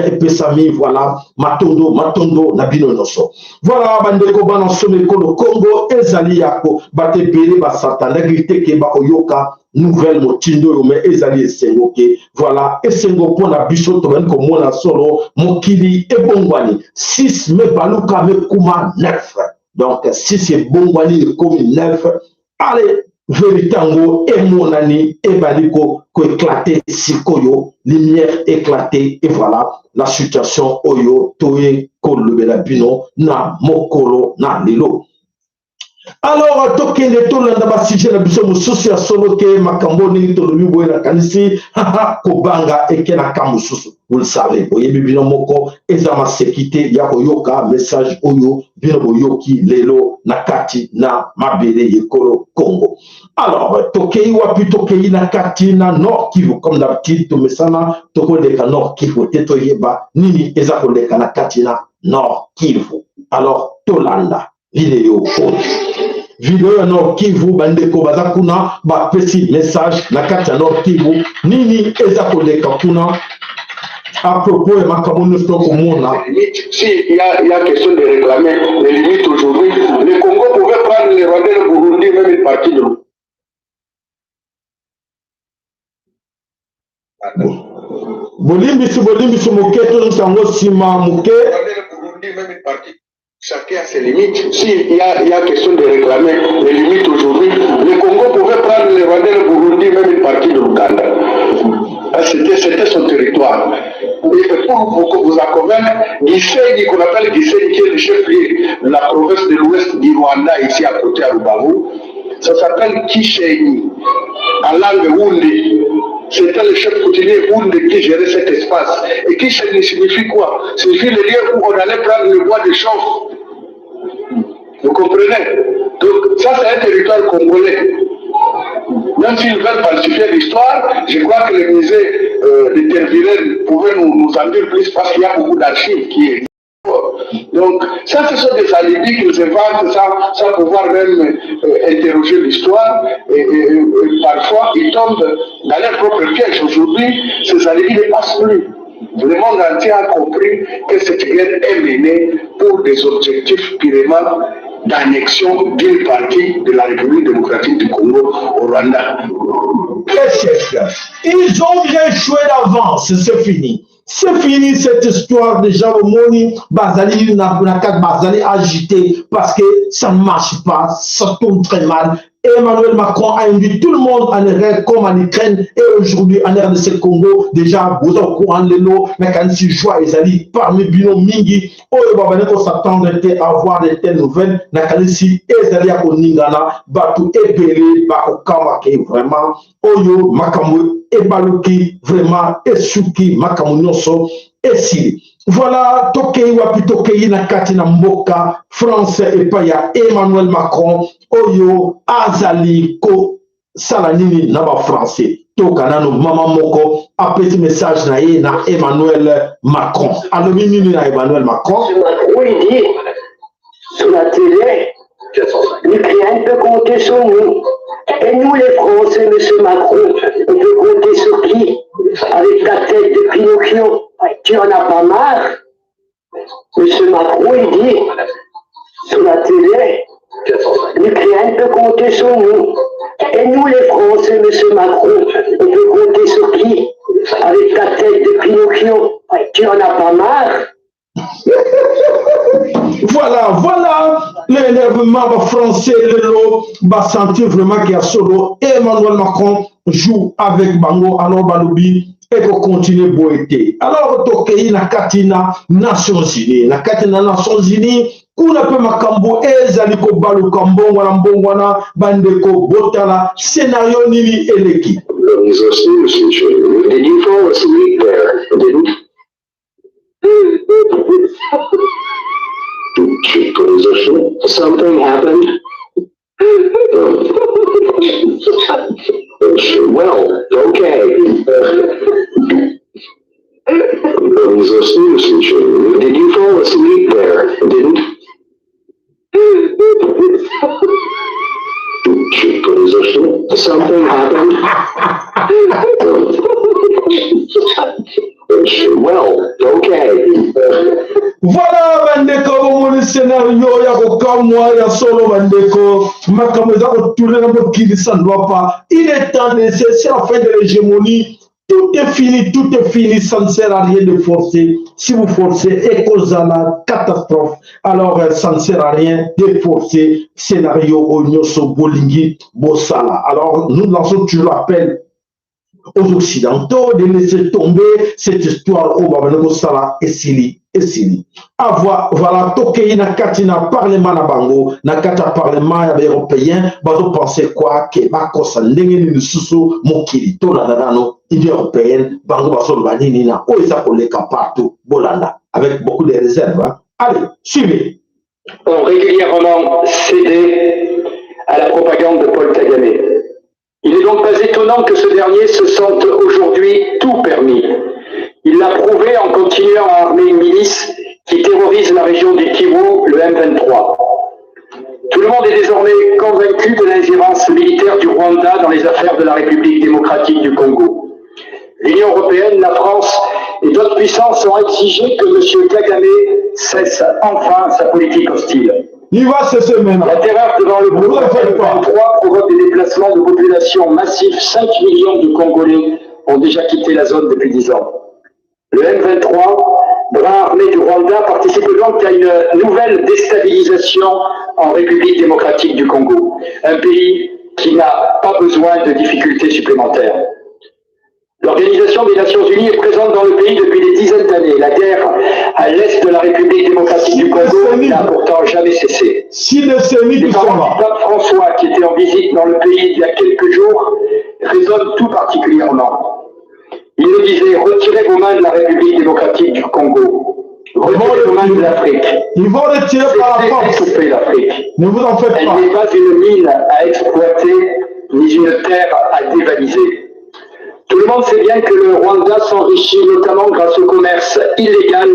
épesami, voilà, matondo, nabino noso. Voilà, bandeko banansome kolo Congo, ezali yako, bate pere basata, nagrite ke ba oyoka, nouvelle motindo, mais ezali esengo ke, voilà, esengo pona biso toben ko mona solo, mokili e bongwani, 6 me baluka me kuma 9. Donc, 6 e bongwani e komi 9, allez, Véritango et monani et baliko ko éclaté sikoyo lumière éclatée et voilà la situation oyo toye ko kolobela bino na mokolo na lelo. Alors, tokende tolanda ba sujet na biso mususu ya solo ke makambo ni tolobi boye na kanisi kobanga ekena kamususu. Vous le savez, boyebi bino moko eza ma sécurité ya koyoka message oyo bino boyoki lelo na kati na mabele yekolo Congo. Alors, tokei wapi tokei na kati na Nord Kivu comme d'habitude to mesana toko leka Nord Kivu teto yeba nini eza koleka na kati na Nord Kivu. Alors, tolanda vidéo vidéo ya Nord Kivu bandeko baza kuna ba pesi message na kati ya Nord Kivu nini eza koleka kuna à propos de Makamounou Stokomona. Si il y a question de réclamer les limites aujourd'hui, le Congo pouvait prendre les Rwandais, le Burundi, même une partie de nous. Bolimbisu Moketo, Sango Sima Moke. Chacun a ses limites. Si il y a question de réclamer les limites aujourd'hui, le Congo pouvait prendre les Rwandais, le Burundi, même une partie de l'Ouganda. C'était son territoire. Et pour vous en convaincre, Gisenyi, qu'on appelle Gisenyi, qui est le chef-lieu de la province de l'ouest du Rwanda, ici à côté à Rubavu, ça s'appelle Kishenyi, en langue Wundi. C'était le chef coutumier Wundi qui gérait cet espace. Et Kishenyi signifie quoi? Signifie le lieu où on allait prendre le bois de chanvre. Vous comprenez? Donc ça c'est un territoire congolais. Même s'ils veulent falsifier l'histoire, je crois que le musée de Tervuren pouvait nous en dire plus parce qu'il y a beaucoup d'archives qui est. Donc, ça, ce sont des alibis qu'ils inventent sans pouvoir même interroger l'histoire. Et parfois, ils tombent dans leur propre piège. Aujourd'hui, ces alibis ne passent plus. Le monde entier a compris que cette guerre est menée pour des objectifs purement d'annexion d'une partie de la République démocratique du Congo au Rwanda. Ils ont bien joué d'avance, c'est fini. C'est fini cette histoire de Jean Omoni, Bazali, Bazali agité parce que ça ne marche pas, ça tourne très mal. Emmanuel Macron a invité tout le monde en Irak comme en Ukraine et aujourd'hui en RDC Congo, déjà, vous êtes au courant de l'eau, mais quand il joie, ils allaient parmi Bino Mingi, on s'attendre à avoir de telles nouvelles, Nakalisi, ils allaient à Ningana, Batu Ebele, Bako Kawake, vraiment, Oyo, Makamou, Ebaluki, vraiment, Esuki, Makamou Nyoso, Esili. Voilà, Tokei Wapi Tokei na Katina Mboka, français et paya Emmanuel Macron, Oyo, Azali, Ko, Salanini, Naba français. Tokanano, Maman Moko, a petit message na Emmanuel Macron. Alors, na Emmanuel Macron. Oui, dit, sur la télé, l'Ukraine peut compter sur nous. Et nous, les Français, M. Macron, on peut compter sur qui? Avec ta tête de Pinocchio. Tu en as pas marre? M. Macron, il dit, sur la télé, l'Ukraine peut compter sur nous. Et nous, les Français, M. Macron, on peut compter sur qui? Avec ta tête de Pinocchio. Tu en as pas marre? Voilà l'énervement français, va sentir vraiment qu'il y a solo. Emmanuel Macron joue avec Bango, alors Balobi, et qu'on continue boiter. Alors, Tokei, na Katina, Nations Unies, na Katina, Nations Unies, kuna pe makambo ezali ko balu kambongo na mbongwana bandeko botala scénario nini eleki. Did you fall asleep there? Didn't? Something happened? Well, okay. Did you fall asleep there? Didn't? Something happened? Well, okay. Voilà, bandeko, mon scénario, ya kokamwa, ya solo, bandeko, makamweza kotourner dans le qui ça ne doit pas. Il est temps de c'est la fin de l'hégémonie. Tout est fini, ça ne sert à rien de forcer. Si vous forcez, et cause à la catastrophe, alors ça ne sert à rien de forcer. Scénario Onyoso Bolingi Bossala. Alors nous lançons toujours l'appel aux Occidentaux de laisser tomber cette histoire au Babano Bossala et Sili. esili. Voilà, tokei na kati na parlement na bango, na kati na parlement ya européen, bazo penser quoi que bakosa ndenge ni susu mokili to na nano Union européenne, bango baso banini na oisa koleka partout bolanda avec beaucoup de réserves. Hein. Allez, suivez. Ont régulièrement cédé à la propagande de Paul Kagame. Il n'est donc pas étonnant que ce dernier se sente aujourd'hui tout permis. Il l'a prouvé en continuant à armer une milice qui terrorise la région du Kivu, le M23. Tout le monde est désormais convaincu de l'ingérence militaire du Rwanda dans les affaires de la République démocratique du Congo. L'Union européenne, la France et d'autres puissances ont exigé que M. Kagame cesse enfin sa politique hostile. Il va cesser maintenant. La terreur devant le groupe M23 provoque des déplacements de population massifs. 5 millions de Congolais ont déjà quitté la zone depuis 10 ans. Le M23, bras armé du Rwanda, participe donc à une nouvelle déstabilisation en République démocratique du Congo, un pays qui n'a pas besoin de difficultés supplémentaires. L'Organisation des Nations Unies est présente dans le pays depuis des dizaines d'années. La guerre à l'est de la République démocratique du Congo n'a pourtant jamais cessé. Les paroles du pape François, qui était en visite dans le pays il y a quelques jours, résonnent tout particulièrement. Il nous disait: retirez vos mains de la République démocratique du Congo. Retirez vos mains de l'Afrique. Ils vont retirer par la force. Étouffer l'Afrique. Ne vous en faites pas. Elle n'est pas une mine à exploiter, ni une terre à dévaliser. Tout le monde sait bien que le Rwanda s'enrichit notamment grâce au commerce illégal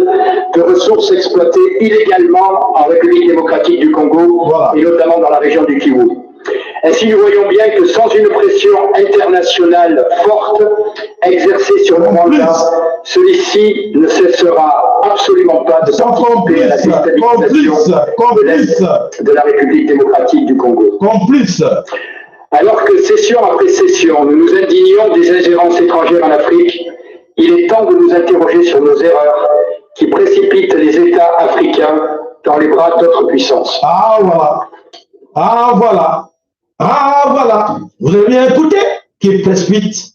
de ressources exploitées illégalement en République démocratique du Congo, voilà, et notamment dans la région du Kivu. Ainsi, nous voyons bien que sans une pression internationale forte exercée sur le Rwanda, celui-ci ne cessera absolument pas de participer à la déstabilisation de l'Est de la République démocratique du Congo. Complice. Alors que session après session, nous nous indignons des ingérences étrangères en Afrique, il est temps de nous interroger sur nos erreurs qui précipitent les États africains dans les bras d'autres puissances. Ah voilà. Ah voilà. Ah voilà. Vous avez bien écouté qu'ils précipitent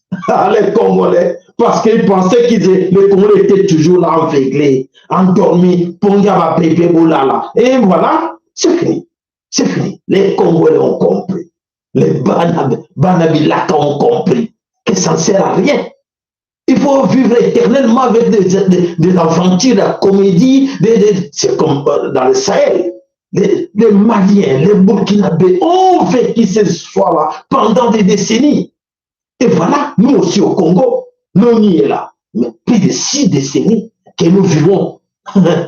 les Congolais parce qu'ils pensaient que les Congolais étaient toujours là aveuglés, endormis, Pongaba bébé boulala. Et voilà, c'est fini. C'est fini. Les Congolais ont compris. Les Banabilaka ont compris que ça ne sert à rien. Il faut vivre éternellement avec des aventures, la comédie, c'est comme dans le Sahel. Les Maliens, les Burkinabés ont vécu ces histoires-là pendant des décennies. Et voilà, nous aussi au Congo, nous n'y est là. Mais plus de 6 décennies que nous vivons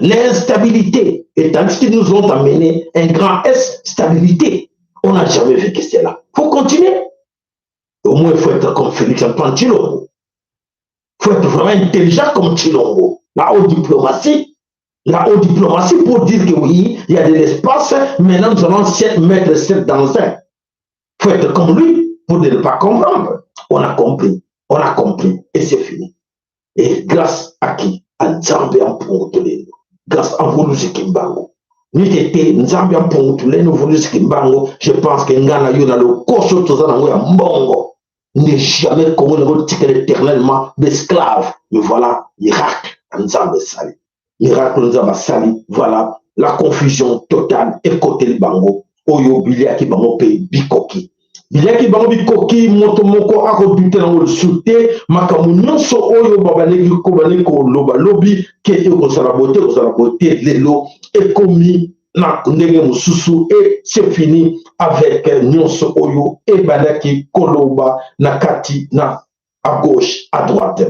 l'instabilité. Et tandis qu'ils nous ont amené un grand S, stabilité. On n'a jamais vécu cela. Il faut continuer. Au moins, il faut être comme Félix-Antoine Tshilombo. Il faut être vraiment intelligent comme Tshilombo. La haute diplomatie pour dire que oui, il y a de l'espace, maintenant nous allons mettre 7 dans un. Il faut être comme lui pour ne pas comprendre. On a compris, et c'est fini. Et grâce à qui? À Nzambe Ampongotolendo. Grâce à Volusi Kimbangu. Je pense que Ngana Yona le Koso Tozanango ya Mbongo n'est jamais comme éternellement d'esclaves. Mais voilà, miracle, Nzambe Sali. Miracle Nzambe Sali, voilà, la confusion totale et côté le bango. Oyo Bilia ki bango pe bikoki. Bilia ki bango bikoki, motomoko ako bute na le soute, makamunyoso oyo babaleki ko baleko loba lobi, ke eko sarabote, lelo, et commis na ndenge mususu, et c'est fini avec nyonso oyo et balaki koloba na kati na à gauche, à droite.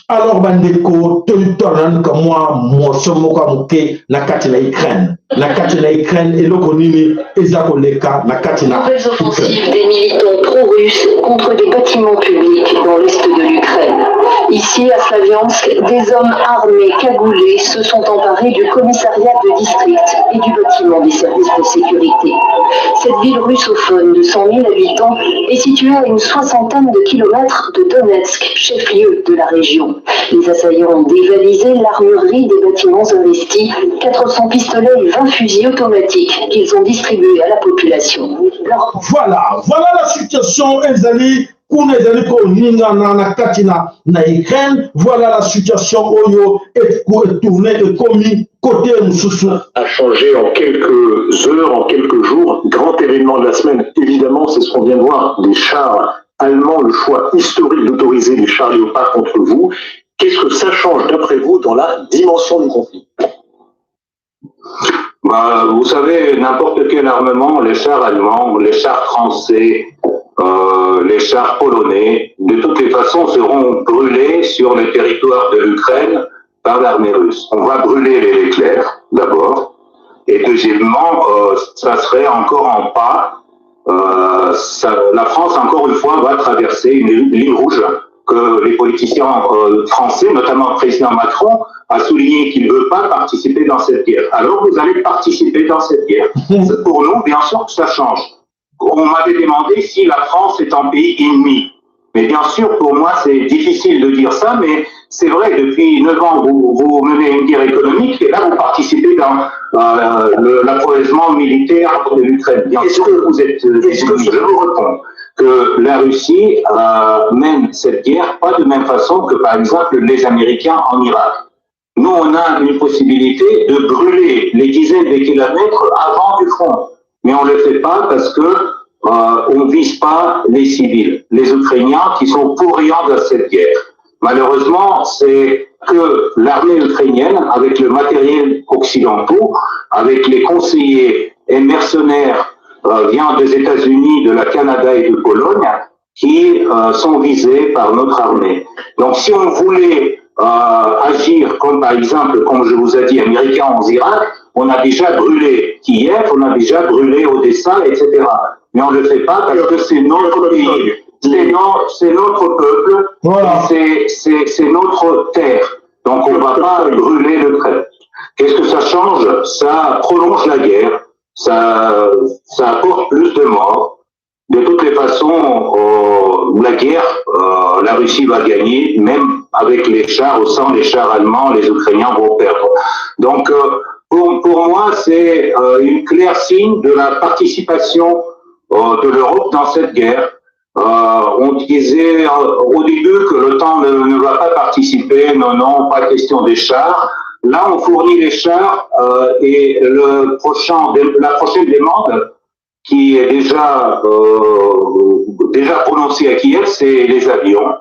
Alors bandeko toitonan ka moi somoka muke na kati na Ukraine. Na kati na Ukraine et loko nini ezako leka na kati na nouvelles offensives des militants pro-russes contre des bâtiments publics dans l'est de l'Ukraine. Ici, à Slaviansk, des hommes armés cagoulés se sont emparés du commissariat de district et du bâtiment des services de sécurité. Cette ville russophone de 100 000 habitants est située à une 60aine de kilomètres de Donetsk, chef-lieu de la région. Les assaillants ont dévalisé l'armurerie des bâtiments investis, 400 pistolets et 20 fusils automatiques qu'ils ont distribués à la population. Voilà la situation, Ezali, kuna ezali koninga na kati na Ukraine. Voilà la situation oyo est tournée et commis côté mususu a changé en quelques heures, en quelques jours. Grand événement de la semaine, évidemment, c'est ce qu'on vient de voir, des chars allemands, le choix historique d'autoriser les chars Léopard contre vous. Qu'est-ce que ça change d'après vous dans la dimension du conflit? Bah, vous savez, n'importe quel armement, les chars allemands, les chars français, les chars polonais, de toutes les façons seront brûlés sur le territoire de l'Ukraine par l'armée russe. On va brûler les Leclerc d'abord, et deuxièmement, ça serait encore en pas. La France, encore une fois, va traverser une ligne rouge que les politiciens français, notamment le président Macron, a souligné qu'il ne veut pas participer dans cette guerre. Alors vous allez participer dans cette guerre. Pour nous, bien sûr que ça change. On m'avait demandé si la France est un pays ennemi. Mais bien sûr, pour moi, c'est difficile de dire ça, mais c'est vrai, depuis 9 ans, vous menez une guerre économique et là, vous participez dans l'approvisionnement militaire de l'Ukraine. Bien sûr que vous êtes ennemi. Je vous réponds que la Russie mène cette guerre pas de même façon que, par exemple, les Américains en Irak. Nous, on a une possibilité de brûler les dizaines de kilomètres avant du front. Mais on ne le fait pas parce que on ne vise pas les civils, les Ukrainiens qui sont pour rien dans cette guerre. Malheureusement, c'est que l'armée ukrainienne, avec le matériel occidental, avec les conseillers et mercenaires vient des États-Unis, de la Canada et de Pologne, qui sont visés par notre armée. Donc si on voulait agir comme par exemple, comme je vous ai dit, Américains en Irak, on a déjà brûlé Kiev, on a déjà brûlé Odessa, etc. Mais on ne le fait pas parce que c'est notre pays, c'est notre peuple, voilà. C'est notre terre. Donc on ne va pas brûler l'Ukraine. Qu'est-ce que ça change? Ça prolonge la guerre, ça apporte plus de morts. De toutes les façons, la guerre, la Russie va gagner, même avec les chars, sans les chars allemands, les Ukrainiens vont perdre. Donc, pour moi, c'est une claire signe de la participation de l'Europe dans cette guerre. On disait au début que l'OTAN ne va pas participer, non, pas question des chars. Là, on fournit les chars et la prochaine demande qui est déjà prononcée à Kiev, c'est les avions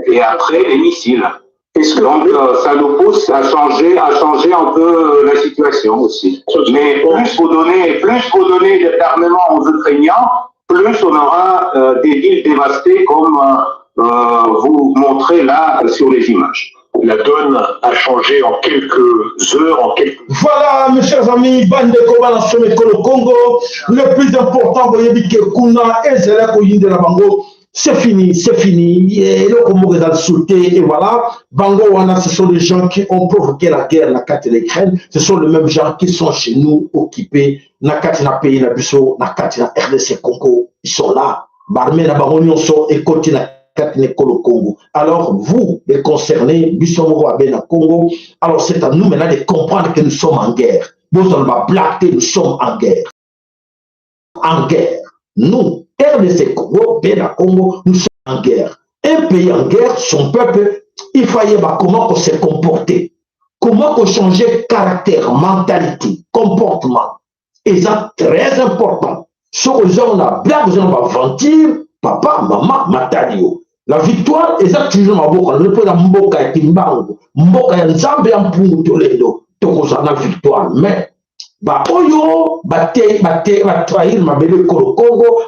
et après les missiles. Donc ça nous pousse à changer un peu la situation aussi. Mais plus vous donnez d'armement aux Ukrainiens, plus on aura des villes dévastées comme vous montrez là sur les images. La donne a changé en quelques heures, en quelques... Voilà, mes chers amis, bande de combat dans ce le Congo. Le plus important, vous voyez que Kuna et Zelako de la Bango, c'est fini. Et le Congo est dans le sauté, et voilà. Bango, ce sont les gens qui ont provoqué la guerre, la carte de l'Ukraine. Ce sont les mêmes gens qui sont chez nous, occupés. Na carte na pays, na Busso, na carte na RDC Congo. Ils sont là. Barmé, na Bango, ils sont et continue. Congo. Alors, vous, les concernés, Congo, alors c'est à nous maintenant de comprendre que nous sommes en guerre. Nous allons blaguer, nous sommes en guerre. En guerre. Nous, RDC Congo, Congo, nous sommes en guerre. Un pays en guerre, son peuple, il fallait comment se comporter. Comment changer caractère, mentalité, comportement. Et ça, très important. Ce que nous avons la blague, nous allons mentir, papa, maman, matalio. La victoire est toujours ma boca. Le point de Mboka et Timbango. Mboka et Nzambe en Pungu Toledo. Tokosa la victoire. Mais, oyo, trahir ma belle Congo,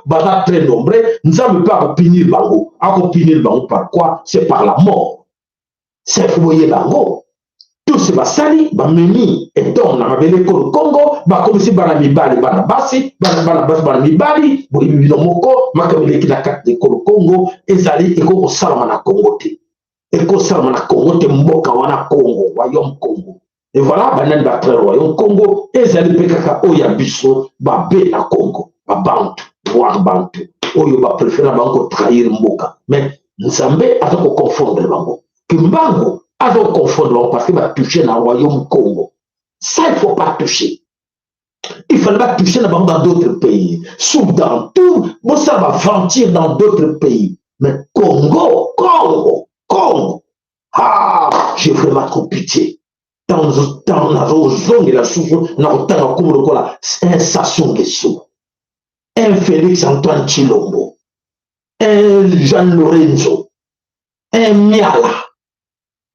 très nombreux. Nzambe pas punir Bango. A punir Bango par quoi? C'est par la mort. C'est foyer Bango. Tout ce basali, mimi, et donc, na mabele Congo, comme si banamibali, banabasi, banamibali, moko, makamile qui la carte de Congo, ezali, eko salama na Congo te. Eko salama na Congo te, mboka wana Congo, royaume Congo. Et voilà, banan batre royaume Congo, ezali pekaka oya biso, babe na Congo, bantu, voir bantu. Oyo ba préférer bango trahir mboka. Mais, Nzambe, atako confondre bango. Kimbango, avant confondre parce qu'il va toucher dans le royaume Congo. Ça, il ne faut pas toucher. Il ne fallait pas toucher dans d'autres pays. Soudan, tout, bon, ça va mentir dans d'autres pays. Mais Congo. Ah, j'ai vraiment trop pitié. Dans la zone de la souffrance, un Sassou Nguesso, un Félix Antoine Tshilombo, un Jean Lorenzo, un Miala,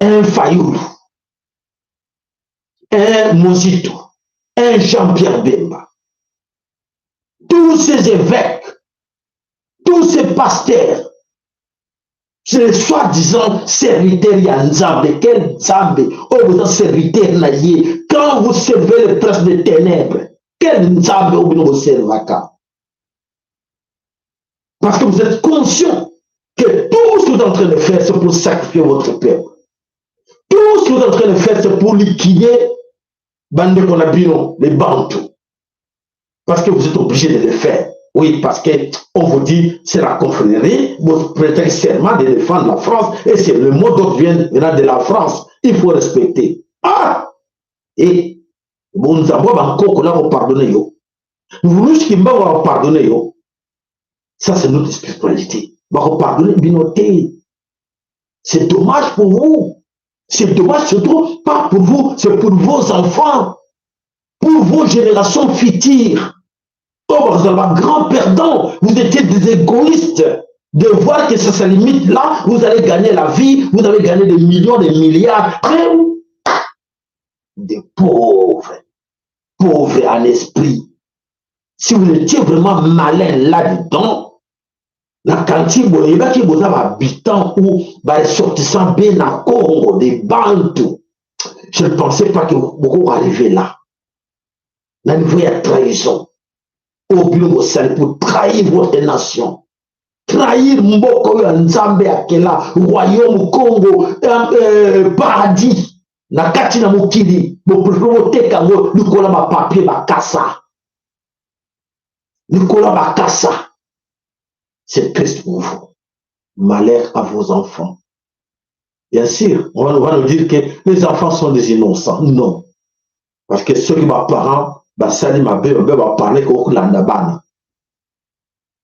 un Fayoulou, un Mozito, un Jean-Pierre Bemba. Tous ces évêques, tous ces pasteurs, c'est les soi-disant serviteurs Yanzambe. Quel Nzambe? Oh, vous êtes serviteurs naïe. Quand vous servez les princes des ténèbres, quel Nzambe vous servez? Parce que vous êtes conscient que tout ce que vous êtes en train de faire, c'est pour sacrifier votre peuple. Tout ce que vous êtes en train de faire, c'est pour liquider Bande Konabino, les Bantous. Parce que vous êtes obligé de le faire. Oui, parce qu'on vous dit, c'est la confrérie, vous prêtez serment de défendre la France, et c'est le mot d'ordre venant de la France. Il faut respecter. Ah! Et, bon, nous avons encore qu'on a pardonné, yo. Nous, qui m'avons pardonné, yo. Ça, c'est notre spiritualité. Nous avons pardonné, binoté. C'est dommage pour vous. C'est dommage, surtout, pas pour vous, c'est pour vos enfants, pour vos générations futures. Oh, vous êtes un grand perdant, vous étiez des égoïstes de voir que ça se limite là, vous allez gagner la vie, vous allez gagner des millions, des milliards, mais des pauvres en esprit. Si vous étiez vraiment malin là-dedans, la quantité de vous avez habitants ou les sortissants bien à Congo, des Bantous, je ne pensais pas que vous arrivez là. Là, vous voyez la trahison. Au bureau pour trahir votre nation, trahir Mboko Nzambe Akela, royaume Congo, paradis, na kati na mokili, Nicolas ma papier bakassa, Nicolas bakassa. C'est triste pour vous. Malheur à vos enfants. Bien sûr, on va nous dire que les enfants sont des innocents. Non, parce que ceux qui m'ont parents basali mabe va parler qu'on l'andabana.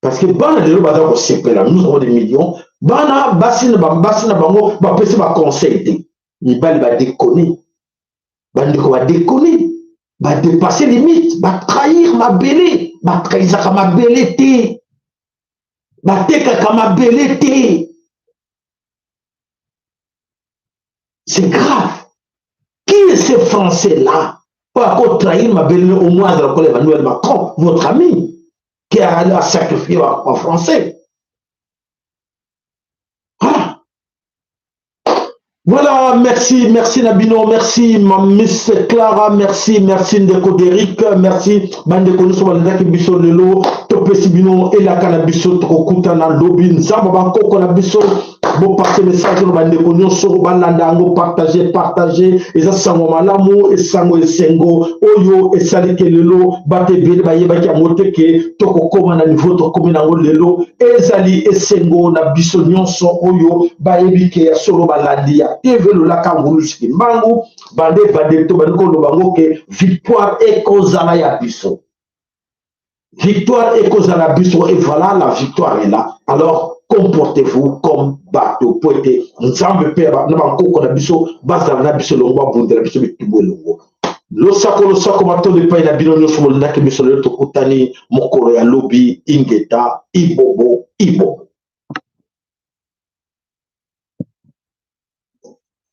Parce que bana de l'eau nous avons des millions. Bana basina bango va passer ma conseil. Ni bali va déconner. Bandiko va déconner. Va dépasser les limites. Va trahir ma belé. Va trahir ma belé té. Va teka ma belé té. C'est grave. Qui est ce Français-là? Pas encore trahir ma belle au moins de la collègue Emmanuel Macron, votre ami, qui a sacrifié en français. Voilà, merci Nabino, merci Miss Clara, merci Ndeko Derrick, merci Bandeko Nuso Bandaki Biso Lelo, Topesi Bino et la Canabiso Tokuta na Lobby, Nzamba Banko Konabiso. Bon, passer message dans Bandeko Nuso Bandango, partager, et ça sango malamu, et sango et sengo, oyo, et salike lelo, bate bile, baye baki amote ke, toko koma na niveau, toko minango lelo, et zali et sengo, na biso nyonso, oyo, baye bike ya solo baladia, et velo la kanguluski, mango, bande to banko no bango ke, victoire et kozala ya biso. Victoire et kozala biso, et voilà, la victoire est là. Alors, comportez-vous comme bateau poété. Nous avons peur, nous avons encore la biso, basa na biso longo bunde la biso bitubo longo. Lo sako mato de paina bino nyoso molina ke biso le to kutani mokolo ya lobi ingeta ibobo.